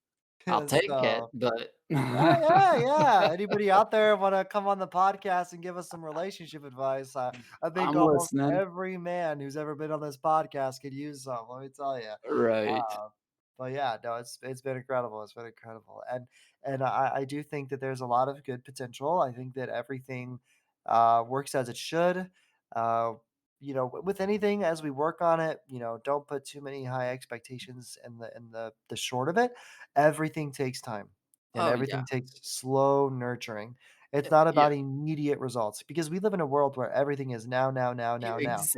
I'll take it, so but yeah, yeah, yeah. Anybody out there want to come on the podcast and give us some relationship advice? I think I'm almost listening. every man who's ever been on this podcast could use some. Let me tell you. Right. But yeah, no, it's been incredible. It's been incredible, and I do think that there's a lot of good potential. I think that everything works as it should. Uh, with anything as we work on it, don't put too many high expectations in the short of it. Everything takes time, and Oh, yeah. everything takes slow nurturing. It's not Yeah, about immediate results because we live in a world where everything is now, now, now, now, now.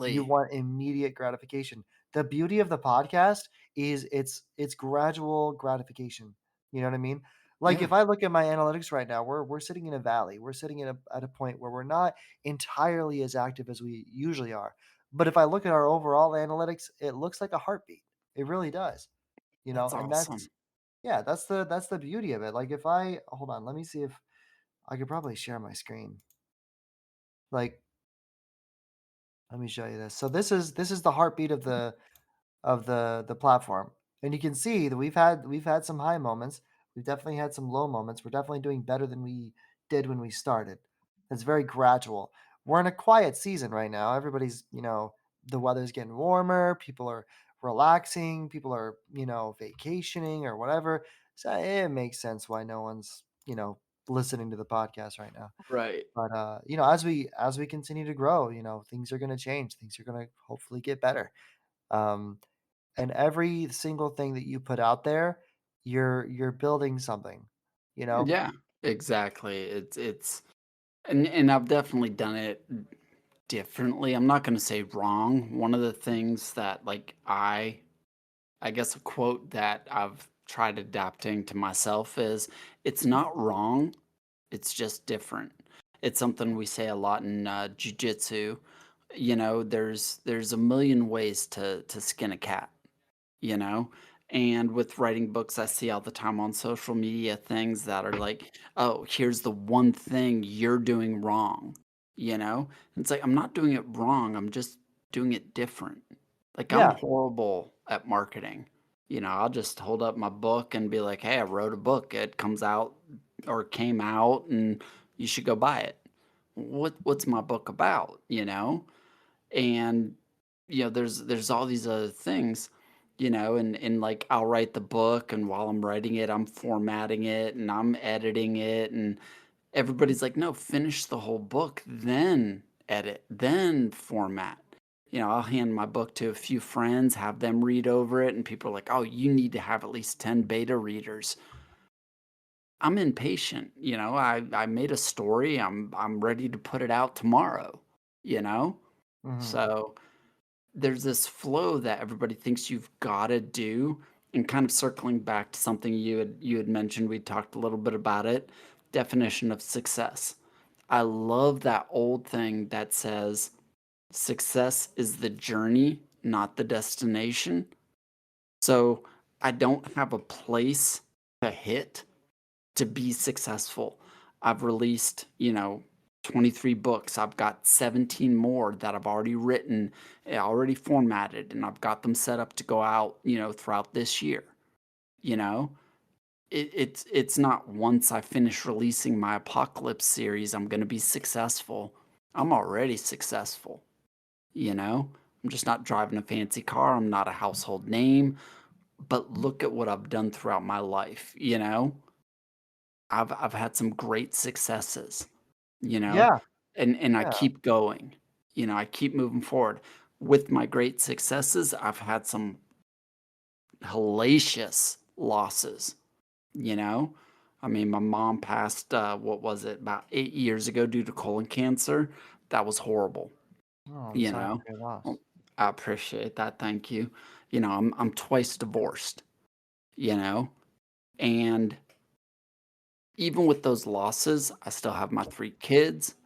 You exactly. want immediate gratification. The beauty of the podcast is it's gradual gratification. You know what I mean? Like Yeah, if I look at my analytics right now, we're sitting in a valley. We're sitting at a point where we're not entirely as active as we usually are. But if I look at our overall analytics, it looks like a heartbeat. It really does. that's And awesome. that's the beauty of it. Like if I hold on, let me see if I could probably share my screen. Like let me show you this. So this is the heartbeat of the platform. And you can see that we've had some high moments. We've definitely had some low moments. We're definitely doing better than we did when we started. It's very gradual. We're in a quiet season right now. The weather's getting warmer, people are relaxing, people are, vacationing or whatever. So it makes sense why no one's, listening to the podcast right now. Right. But as we continue to grow, things are going to change. Things are going to hopefully get better. Um, and every single thing that you put out there, you're building something, you know? Yeah, exactly. It's and I've definitely done it differently. I'm not gonna say wrong. One of the things that, like, I guess a quote that I've tried adapting to myself is, "It's not wrong, it's just different." It's something we say a lot in, jujitsu. There's a million ways to skin a cat, you know? And with writing books, I see all the time on social media things that are like, "Oh, here's the one thing you're doing wrong," you know? It's like, I'm not doing it wrong, I'm just doing it different. Like, I'm Yeah, horrible at marketing. I'll just hold up my book and be like, "Hey, I wrote a book. It comes out or came out, and you should go buy it." What's my book about, you know? And there's all these other things, and like I'll write the book, and while I'm writing it, I'm formatting it and I'm editing it, and everybody's like, "No, finish the whole book, then edit, then format." I'll hand my book to a few friends, have them read over it, and people are like, "Oh, you need to have at least 10 beta readers." I'm impatient, I made a story, I'm ready to put it out tomorrow, you know? Mhm. So, there's this flow that everybody thinks you've gotta do, and kind of circling back to something you had mentioned, we talked a little bit about it, definition of success. I love that old thing that says, "Success is the journey, not the destination." So, I don't have a place to hit to be successful. I've released, 23 books. I've got 17 more that I've already written, already formatted, and I've got them set up to go out, throughout this year. You know, it's not once I finish releasing my apocalypse series, I'm going to be successful. I'm already successful. You know, I'm just not driving a fancy car. I'm not a household name, but look at what I've done throughout my life. I've had some great successes, you know, Yeah, and I yeah. keep going. I keep moving forward. With my great successes, I've had some hellacious losses, you know? I mean, my mom passed, what was it, about 8 years ago due to colon cancer. That was horrible, Oh, I'm you sorry know? for your loss. Well, I appreciate that, thank you. I'm twice divorced, you know? And even with those losses, I still have my 3 kids.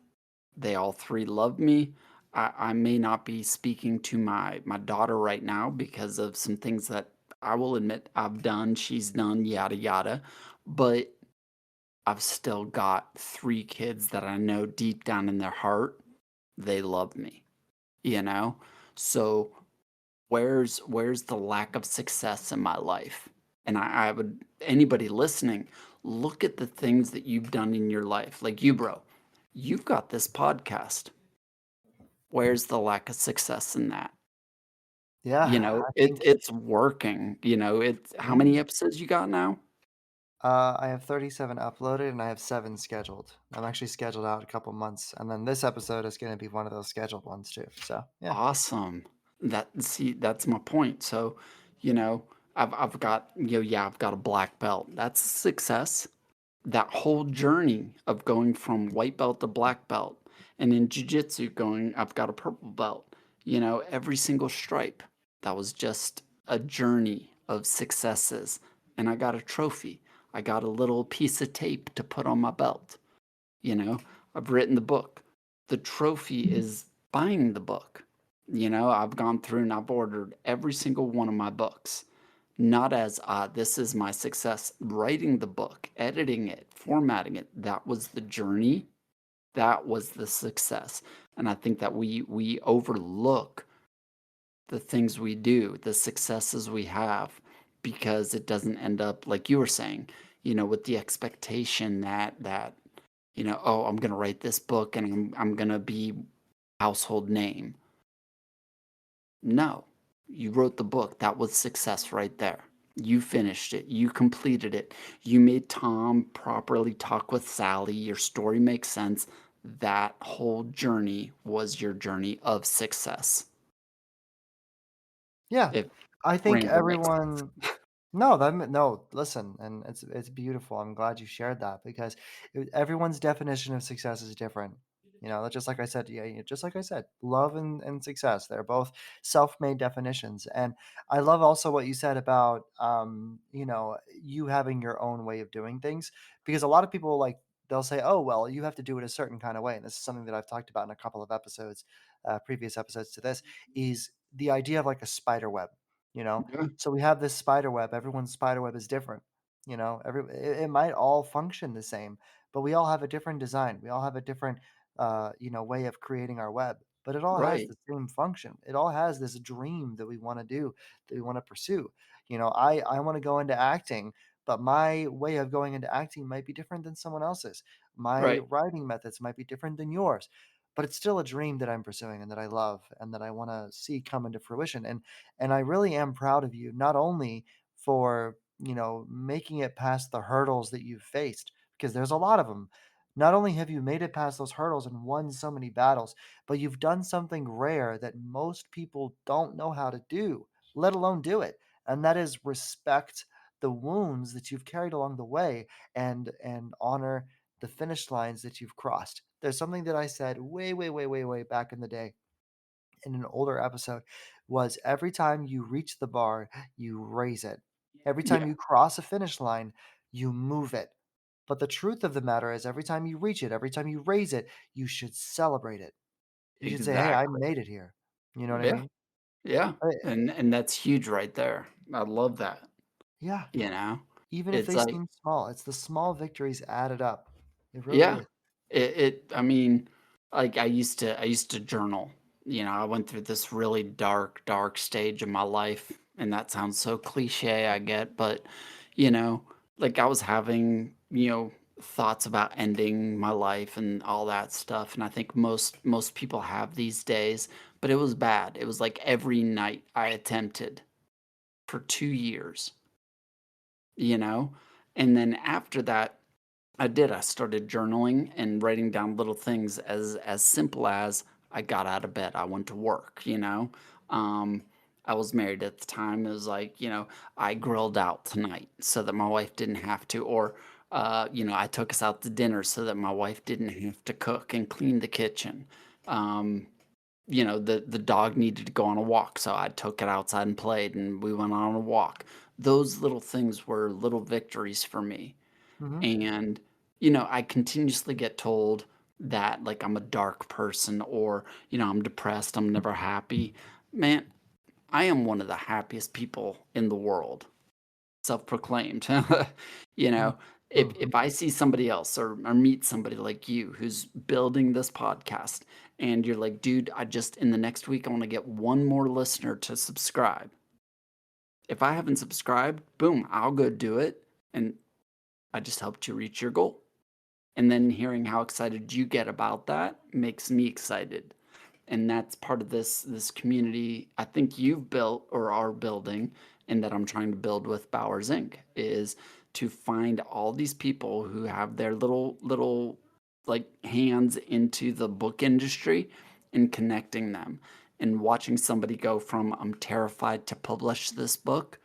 They all 3 love me. I may not be speaking to my daughter right now because of some things that I will admit I've done, she's done, yada yada, but I've still got 3 kids that I know deep down in their heart, they love me, you know? So, where's the lack of success in my life? And I would anybody listening, look at the things that you've done in your life. Like you, bro, you've got this podcast. Where's the lack of success in that? Yeah, I think It's working, it's how yeah. many episodes you got now? I have 37 uploaded and I have 7 scheduled. I'm actually scheduled out a couple months, and then this episode is gonna be one of those scheduled ones too. So yeah. Awesome. That's my point. So, you know, I've got, yeah, I've got a black belt. That's a success. That whole journey of going from white belt to black belt, and in jujitsu going, I've got a purple belt. Every single stripe, that was just a journey of successes. And I got a trophy. I got a little piece of tape to put on my belt. You know, I've written the book. The trophy is buying the book. I've gone through and I've ordered every single one of my books. Not as, this is my success. Writing the book, editing it, formatting it, that was the journey. That was the success. And I think that we overlook the things we do, the successes we have, because it doesn't end up like you were saying, with the expectation that oh, I'm gonna write this book and I'm gonna be household name. No, you wrote the book. That was success right there. You finished it. You completed it. You made Tom properly talk with Sally. Your story makes sense. That whole journey was your journey of success. Yeah. If I think random makes sense. everyone No, no, listen, and it's beautiful. I'm glad you shared that because everyone's definition of success is different. Just like I said, yeah, just like I said, love and success, they're both self-made definitions. And I love also what you said about, you having your own way of doing things because a lot of people like they'll say, oh, well, you have to do it a certain kind of way. And this is something that I've talked about in a couple of episodes, previous episodes to this, is the idea of like a spider web, you know? Yeah, So we have this spider web. Everyone's spider web is different. It might all function the same, but we all have a different design. We all have a different, way of creating our web. But it all has right, the same function. It all has this dream that we want to do, that we want to pursue. I want to go into acting, but my way of going into acting might be different than someone else's. My right, writing methods might be different than yours, but it's still a dream that I'm pursuing and that I love and that I want to see come into fruition. And I really am proud of you, not only for, making it past the hurdles that you've faced, because there's a lot of them, Not only have you made it past those hurdles and won so many battles, but you've done something rare that most people don't know how to do, let alone do it. And that is respect the wounds that you've carried along the way and honor the finish lines that you've crossed. There's something that I said way, way, way, way, way back in the day in an older episode was every time you reach the bar, you raise it. Every time Yeah, you cross a finish line, you move it. But the truth of the matter is, every time you reach it, every time you raise it, you should celebrate it. You should say, "Hey, I exactly. made it here." You know what I Yeah, mean? yeah, Uh, and that's huge right there. I love that, yeah, you know? even if It's they like seem small, it's the small victories added up. It really yeah. is. I mean, like, I used to journal, I went through this really dark, dark stage of my life, and that sounds so cliche, I get, but, you know, like, I was having, thoughts about ending my life and all that stuff, and I think most people have these days, but it was bad. It was like every night I attempted for 2 years, you know? And then after that I did. I started journaling and writing down little things as simple as I got out of bed, I went to work, you know? Um, I was married at the time. It was like, I grilled out tonight so that my wife didn't have to, or I took us out to dinner so that my wife didn't have to cook and clean the kitchen. Um, the dog needed to go on a walk, so I took it outside and played, and we went on a walk. Those little things were little victories for me. Mhm. And, I continuously get told that, like, I'm a dark person or, I'm depressed, I'm never happy. Man, I am one of the happiest people in the world, self-proclaimed. You Mhm. know, if I see somebody else or meet somebody like you who's building this podcast and you're like, dude, I just in the next week I want to get one more listener to subscribe. If I haven't subscribed, boom, I'll go do it. And I just helped you reach your goal. And then hearing how excited you get about that makes me excited. And that's part of this community I think you've built or are building and that I'm trying to build with Bowers Inc. is to find all these people who have their little like hands into the book industry and connecting them and watching somebody go from I'm terrified to publish this book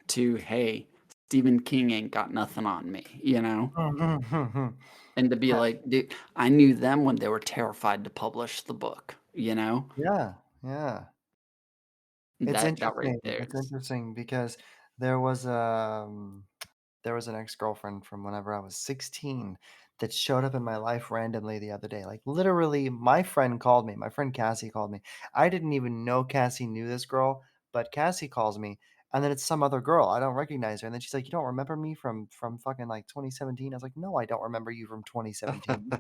to hey, Stephen King ain't got nothing on me, you know? Mhm. And to be like, dude, I knew them when they were terrified to publish the book, you know? Yeah, yeah. It's That right interesting. there It's is interesting because there was there was an ex-girlfriend from whenever I was 16 that showed up in my life randomly the other day. Like literally my friend called me. My friend Cassie called me. I didn't even know Cassie knew this girl, but Cassie calls me and then it's some other girl. I don't recognize her. And then she's like, "You don't remember me from fucking like 2017?" I was like, "No, I don't remember you from 2017."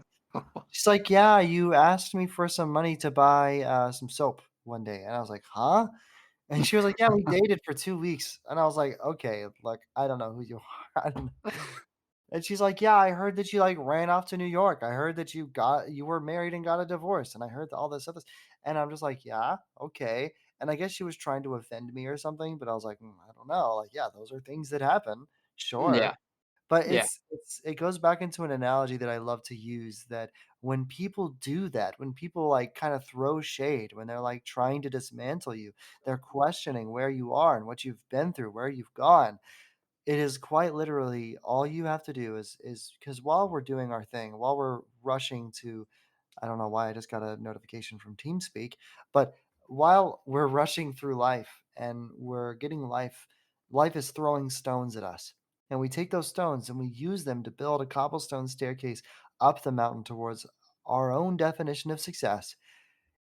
She's like, "Yeah, you asked me for some money to buy some soap one day." And I was like, "Huh?" And she was like, "Yeah, we dated for 2 weeks." And I was like, "Okay, look, I don't know who you are." I don't know. And she's like, "Yeah, I heard that you, like, ran off to New York. I heard that you were married and got a divorce, and I heard all this other." And I'm just like, "Yeah, okay." And I guess she was trying to offend me or something, but I was like, I don't know. Like, yeah, those are things that happen. Yeah, Sure." But yeah, it goes back into an analogy that I love to use that when people do that, when people, like, kinda throw shade, when they're, like, trying to dismantle you, they're questioning where you are and what you've been through, where you've gone. It is quite literally all you have to do is because while we're doing our thing, while we're rushing to I don't know why I just got a notification from TeamSpeak, but while we're rushing through life and we're getting life is throwing stones at us. And we take those stones and we use them to build a cobblestone staircase up the mountain towards our own definition of success.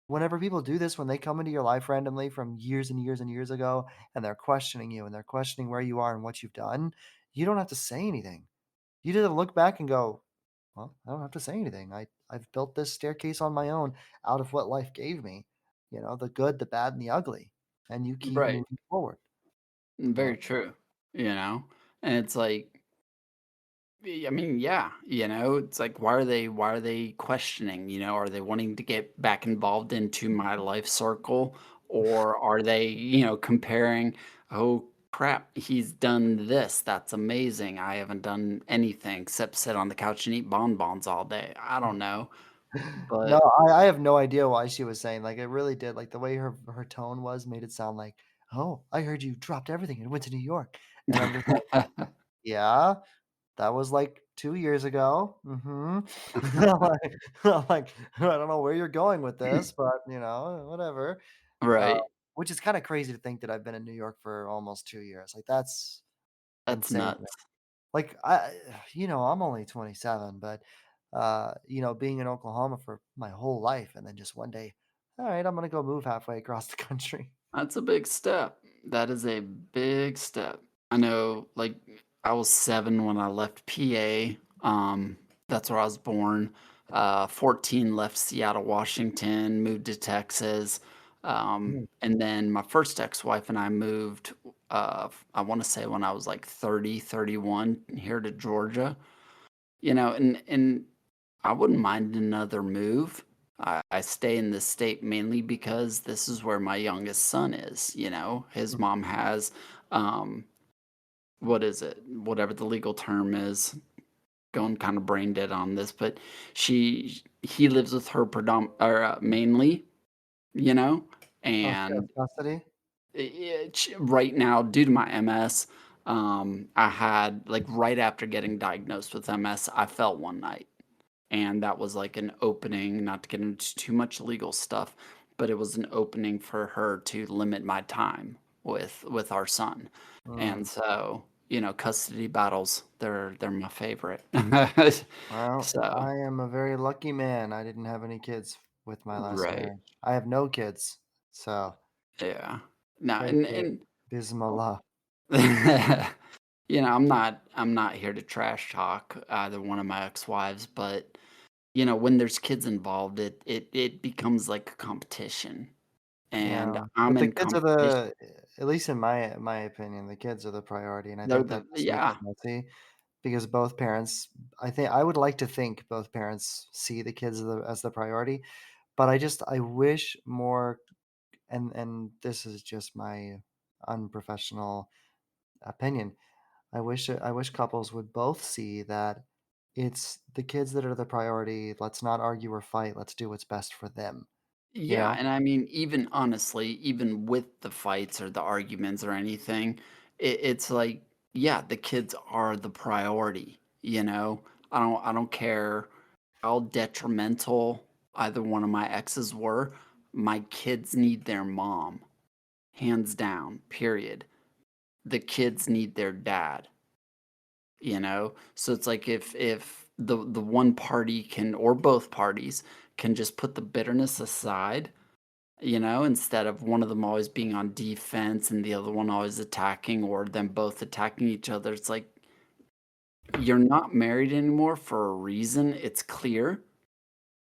Whenever people do this, when they come into your life randomly from years and years and years ago, and they're questioning you and they're questioning where you are and what you've done, you don't have to say anything. You just look back and go, well, I don't have to say anything. I've built this staircase on my own out of what life gave me, the good, the bad, and the ugly, and you keep right. moving forward. You know? Very true, you know? And it's like, I mean, yeah, it's like why are they questioning, are they wanting to get back involved into my life circle or are they, comparing, oh, crap, he's done this. That's amazing. I haven't done anything except sit on the couch and eat bonbons all day. I don't know. No, But I have no idea why she was saying, like, it really did, like, the way her tone was made it sound like, "Oh, I heard you dropped everything and went to New York." And I'm just like, "Yeah, that was, like, 2 years ago. Mhm." I'm like, "I don't know where you're going with this, but, whatever." Uh, right. which is kinda crazy to think that I've been in New York for almost 2 years, like, that's That's insane. nuts. Like, I'm only 27, but, being in Oklahoma for my whole life and then just one day, "Alright, I'm gonna go move halfway across the country." That's a big step. That is a big step. I know, like, I was 7 when I left PA. That's where I was born. 14 left Seattle, Washington, moved to Texas. Mm, And then my first ex-wife and I moved, I want to say when I was like 30, 31 here to Georgia. And I wouldn't mind another move. I stay in this state mainly because this is where my youngest son is. His mm, mom has, um, what is it? Whatever the legal term is. Going kind of brain dead on this, but he lives with her mainly, you know, oh, she has and custody? right now, due to my MS, I had like right after getting diagnosed with MS, I fell one night. And that was like an opening, not to get into too much legal stuff, but it was an opening for her to limit my time with our son. And Mm, so, custody battles, they're my favorite. well, So, I am a very lucky man, I didn't have any kids with my last right. marriage. I have no kids, so Yeah. No, thank you, and bismillah. I'm not here to trash talk either one of my ex-wives, but when there's kids involved, it becomes like a competition, and Yeah, I'm but the in kids are competition. at least in my opinion, the kids are the priority, and I They're think that the just makes it yeah, messy because both parents I would like to think both parents see the kids as the priority, but I wish more and this is just my unprofessional opinion. I wish couples would both see that it's the kids that are the priority. Let's not argue or fight. Let's do what's best for them, you yeah, know? and I mean, even honestly, even with the fights or the arguments or anything, it's like, yeah, the kids are the priority, you know? I don't care how detrimental either one of my exes were. My kids need their mom, hands down, period. The kids need their dad. So it's like if the one party can, or both parties can, just put the bitterness aside, instead of one of them always being on defense and the other one always attacking, or them both attacking each other. It's like, you're not married anymore for a reason, it's clear.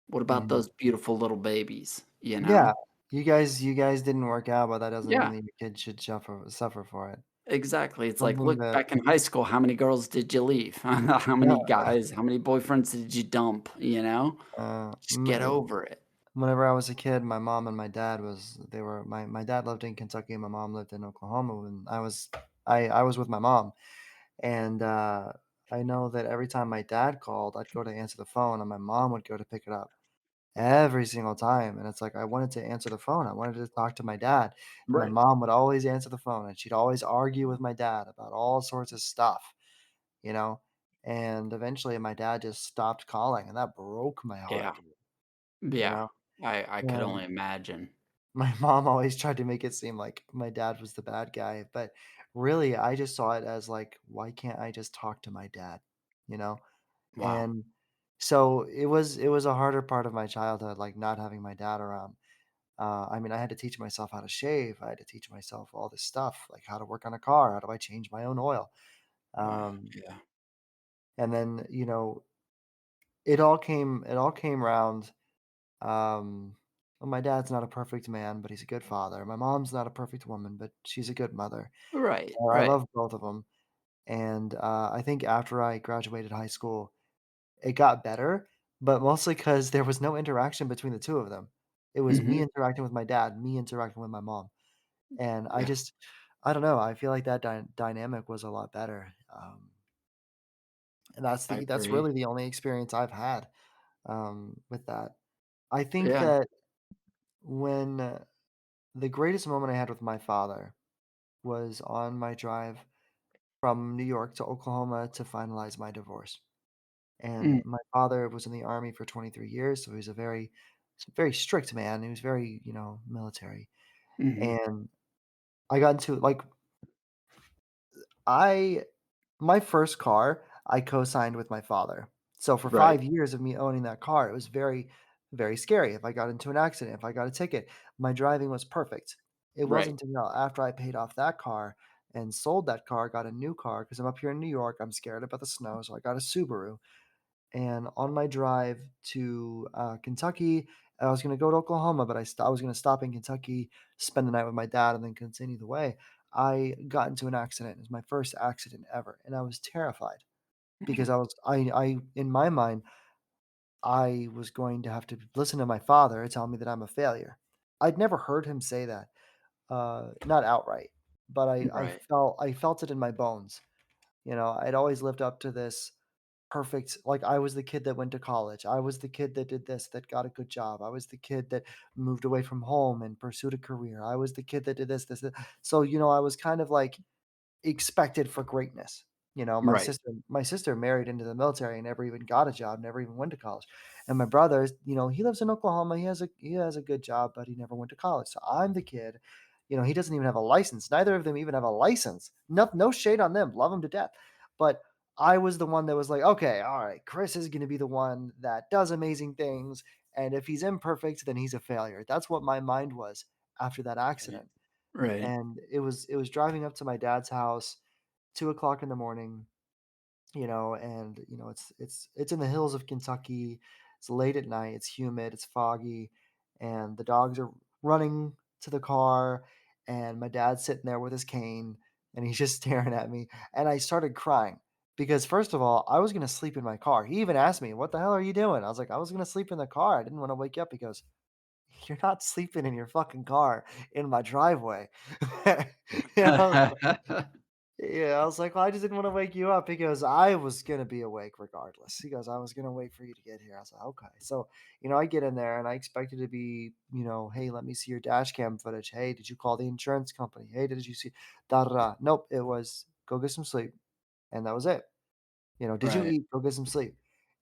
What about Mhm. those beautiful little babies, Yeah, you guys didn't work out, but that doesn't mean yeah. that your kids should suffer for it. Exactly. It's like, Something look, that back in high school, how many girls did you leave? How yeah, many guys, how many boyfriends did you dump, uh, Just get over it. whenever I was a kid, my mom and my dad was they were my dad lived in Kentucky and my mom lived in Oklahoma, and I was with my mom, and, I know that every time my dad called, I'd go to answer the phone, and my mom would go to pick it up every single time, and it's like, I wanted to answer the phone, I wanted to talk to my dad, and my Right. mom would always answer the phone, and she'd always argue with my dad about all sorts of stuff, you know? And eventually, my dad just stopped calling, and that broke my Yeah. heart, you Yeah. know? I could And only imagine. my mom always tried to make it seem like my dad was the bad guy, but really, I just saw it as like, why can't I just talk to my dad, you know? Wow. And so it was a harder part of my childhood, like not having my dad around. I mean, I had to teach myself how to shave. I had to teach myself all this stuff, like how to work on a car, how do I change my own oil. Wow. Um, Yeah. and then it all came around. Well, my dad's not a perfect man, but he's a good father. My mom's not a perfect woman, but she's a good mother. Right. So I Right. love both of them. And I think after I graduated high school, it got better, but mostly because there was no interaction between the 2 of them. It was me Mhm. interacting with my dad, me interacting with my mom, and I Yeah. just I don't know. I feel like that dynamic was a lot better. And I that's agree. really the only experience I've had with that. I think Yeah. that when the greatest moment I had with my father was on my drive from New York to Oklahoma to finalize my divorce. And Mm, my father was in the army for 23 years, so he's a very strict man. He was very, military. mhm. And I got into like I my first car, I co-signed with my father. So for Right, 5 years of me owning that car, it was very, very scary. If I got into an accident, if I got a ticket, my driving was perfect. It right. wasn't until after I paid off that car and sold that car, got a new car because I'm up here in New York. I'm scared about the snow, so I got a Subaru. And on my drive to Kentucky, I was going to go to Oklahoma, but I was going to stop in Kentucky, spend the night with my dad, and then continue the way. I got into an accident. It was my first accident ever, and I was terrified because Mhm. I in my mind, I was going to have to listen to my father tell me that I'm a failure. I'd never heard him say that, not outright, but Right, I felt it in my bones. I'd always lived up to this perfect, like, I was the kid that went to college. I was the kid that did this, that got a good job. I was the kid that moved away from home and pursued a career. I was the kid that did this. So, I was kind of like expected for greatness. right, My sister married into the military and never even got a job, never even went to college. And my brother, he lives in Oklahoma. He has a good job, but he never went to college. So I'm the kid, he doesn't even have a license. Neither of them even have a license. No shade on them. Love them to death. But I was the one that was like, okay, all right, Chris is going to be the one that does amazing things. And if he's imperfect, then he's a failure. That's what my mind was after that right, accident. right. And it was driving up to my dad's house, 2 o'clock in the morning, and it's in the hills of Kentucky. It's late at night, it's humid, it's foggy, and the dogs are running to the car, and my dad's sitting there with his cane, and he's just staring at me. And I started crying because, first of all, I was gonna sleep in my car. He even asked me, "What the hell are you doing?" I was like, "I was gonna sleep in the car. I didn't want to wake you up." He goes, "You're not sleeping in your fucking car in my driveway." I was yeah, I was like, "Well, I just didn't wanna wake you up." He goes, "I was gonna be awake regardless." He goes, "I was gonna wait for you to get here." I was like, "Okay." So, I get in there and I expected to be, "Hey, let me see your dash cam footage. Hey, did you call the insurance company? Hey, did you see da da da." Nope, it was, "Go get some sleep," and that was it. "Did you Right, eat? Go get some sleep."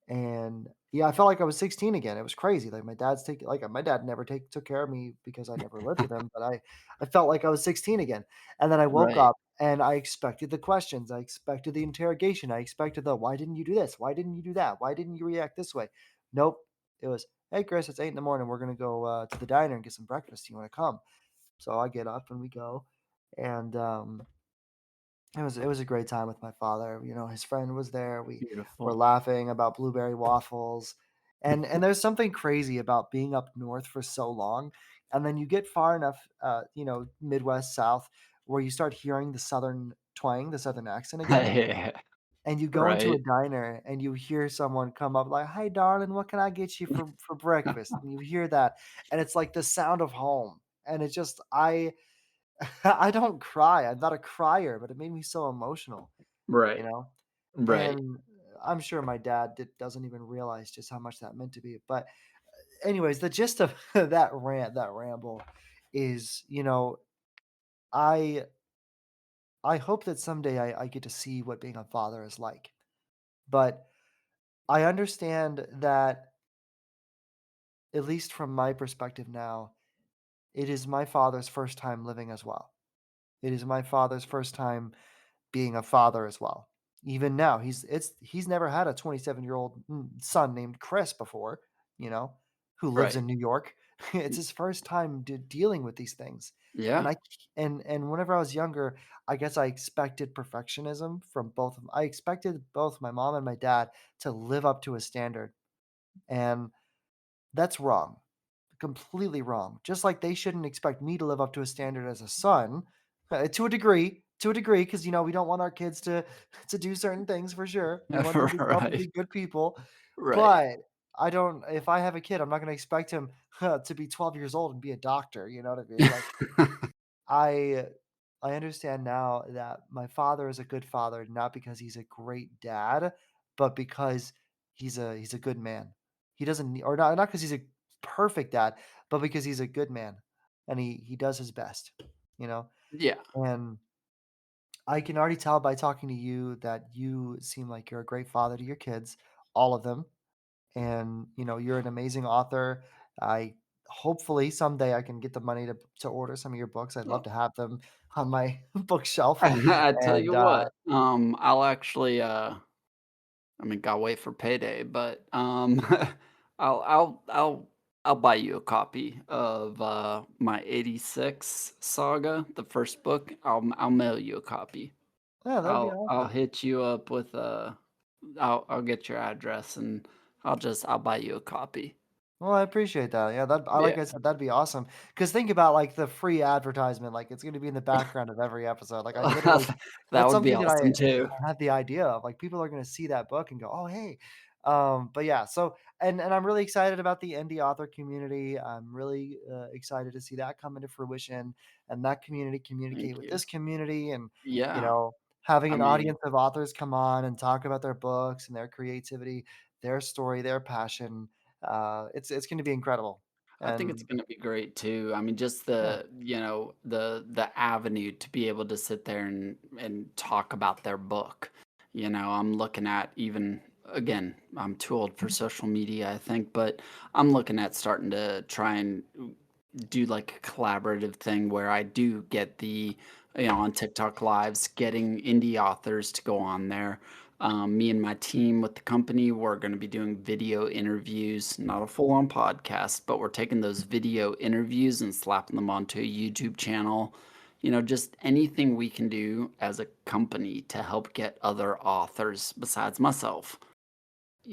And, yeah, I felt like I was 16 again. It was crazy. Like, my dad never took care of me because I never lived with him, but I felt like I was 16 again. And then I woke right, up and I expected the questions. I expected the interrogation. I expected "Why didn't you do this? Why didn't you do that? Why didn't you react this way?" Nope. It was, "Hey, Chris, it's 8 in the morning. We're gonna go, to the diner and get some breakfast. Do you wanna come?" So I get up and we go, and, it was a great time with my father. His friend was there. We were beautiful. laughing about blueberry waffles. And there's something crazy about being up north for so long, and then you get far enough, Midwest, South, where you start hearing the southern twang, the southern accent again, Yeah, and you go into a right, diner and you hear someone come up like, "Hey, darling, what can I get you for breakfast?" And you hear that, and it's like the sound of home, and it just I don't cry. I'm not a crier, but it made me so emotional, you right, know? right. And I'm sure my dad doesn't even realize just how much that meant to me. But anyways, the gist of that ramble is, I I hope that someday I get to see what being a father is like. But I understand that, at least from my perspective now, it is my father's first time living as well. It is my father's first time being a father as well. Even now, he's never had a 27-year-old son named Chris before, you know, who lives Right. in New York. It's Y his first time dealing with these things. And Yeah. I and whenever I was younger, I guess I expected perfectionism from both of them. I expected both my mom and my dad to live up to a standard, and that's wrong. Completely wrong. Just like they shouldn't expect me to live up to a standard as a son, to a degree, because we don't want our kids to to do certain things for sure. We want them to grow up and Right, be good people. right. But I don't. If I have a kid, I'm not going to expect him to be 12 years old and be a doctor. You know what I mean? Like I I understand now that my father is a good father, not because he's a great dad, but because he's a good man. He doesn't need, or not because he's a perfect dad, but because he's a good man and he does his best, you know? Yeah. And I can already tell by talking to you that you seem like you're a great father to your kids, all of them. And you're an amazing author. I hopefully someday I can get the money to order some of your books. I'd love Well, to have them on my bookshelf. I tell And you what, I'll actually, I mean, gotta wait for payday, but I'll I'll I'll I'll buy you a copy of my '86 saga, the first book. I'll mail you a copy. yeah, that'd be I'll awesome. hit you up with I'll get your address and I'll buy you a copy. Well, I appreciate that. Yeah, that I Yeah, like I said, that'd be awesome. Because think about like the free advertisement, like it's going to be in the background of every episode. Like I literally, that that's would be something that awesome too. I had the idea of. Like people are going to see that book and go, oh hey. But yeah, so and I'm really excited about the indie author community. I'm really excited to see that come into fruition and that community communicate Thank with you. this community and you Yeah, know having I an mean, audience of authors come on and talk about their books and their creativity, their story, their passion. It's gonna be incredible, I think it's and gonna be great too. I mean, just yeah, the avenue to be able to sit there and talk about their book. I'm looking at even again, I'm too old for social media, I think, but I'm looking at starting to try and do like a collaborative thing where I do get on TikTok lives, getting indie authors to go on there. Me and my team with the company, we're going to be doing video interviews, not a full on podcast, but we're taking those video interviews and slapping them onto a YouTube channel. Just anything we can do as a company to help get other authors besides myself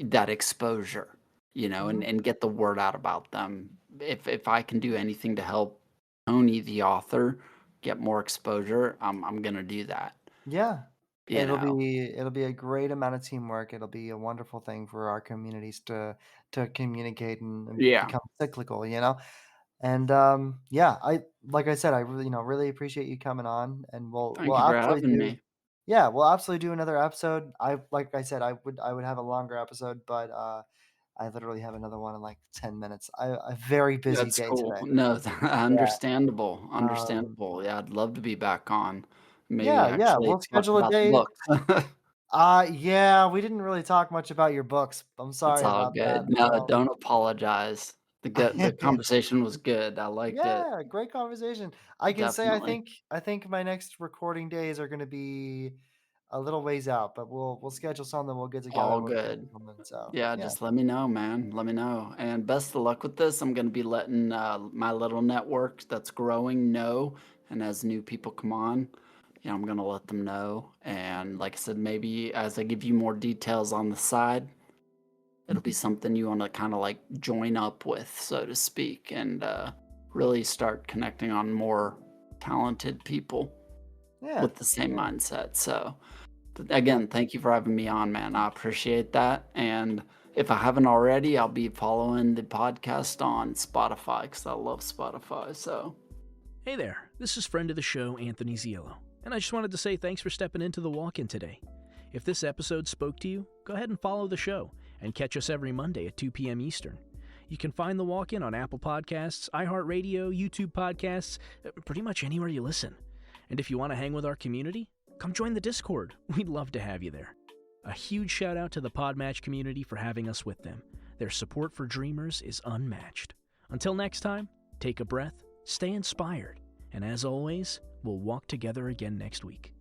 that exposure, and, mhm, and get the word out about them. If I can do anything to help Tony, the author, get more exposure, I'm gonna do that. yeah. You It'll know, be it'll be a great amount of teamwork. It'll be a wonderful thing for our communities to communicate and yeah. become cyclical. And yeah, I like I said, I really really appreciate you coming on, and we'll Thank you for absolutely having do. me. Yeah, we'll absolutely do another episode. I like I said, I would have a longer episode, but I literally have another one in like 10 minutes. A very busy That's day cool. today. No, Yeah. understandable, Um, understandable. Yeah, I'd love to be back on. Maybe yeah, actually we'll talk schedule a about the day. book. Yeah, we didn't really talk much about your books. I'm It's sorry all about that. good. No, don't apologize. The conversation was good. I liked it. Yeah, great conversation. I can say Definitely. I think my next recording days are gonna be a little ways out, but we'll schedule something, we'll get together All and we'll schedule good. something. So Yeah, yeah. just let me know, man. Let me know. And best of luck with this. I'm going to be letting my little network that's growing know. And as new people come on, I'm going to let them know. And like I said, maybe as I give you more details on the side, it'll be something you want to kind of like join up with, so to speak, and really start connecting on more talented people Yeah. with the same Yeah. mindset. So, Yeah. again, thank you for having me on, man. I appreciate that. And if I haven't already, I'll be following the podcast on Spotify because I love Spotify. So, Hey there, this is friend of the show, Anthony Ziello, and I just wanted to say thanks for stepping into the walk-in today. If this episode spoke to you, go ahead and follow the show, and catch us every Monday at 2 p.m. Eastern. You can find the walk-in on Apple Podcasts, iHeartRadio, YouTube Podcasts, pretty much anywhere you listen. And if you want to hang with our community, come join the Discord. We'd love to have you there. A huge shout out to the Podmatch community for having us with them. Their support for dreamers is unmatched. Until next time, take a breath, stay inspired, and as always, we'll walk together again next week.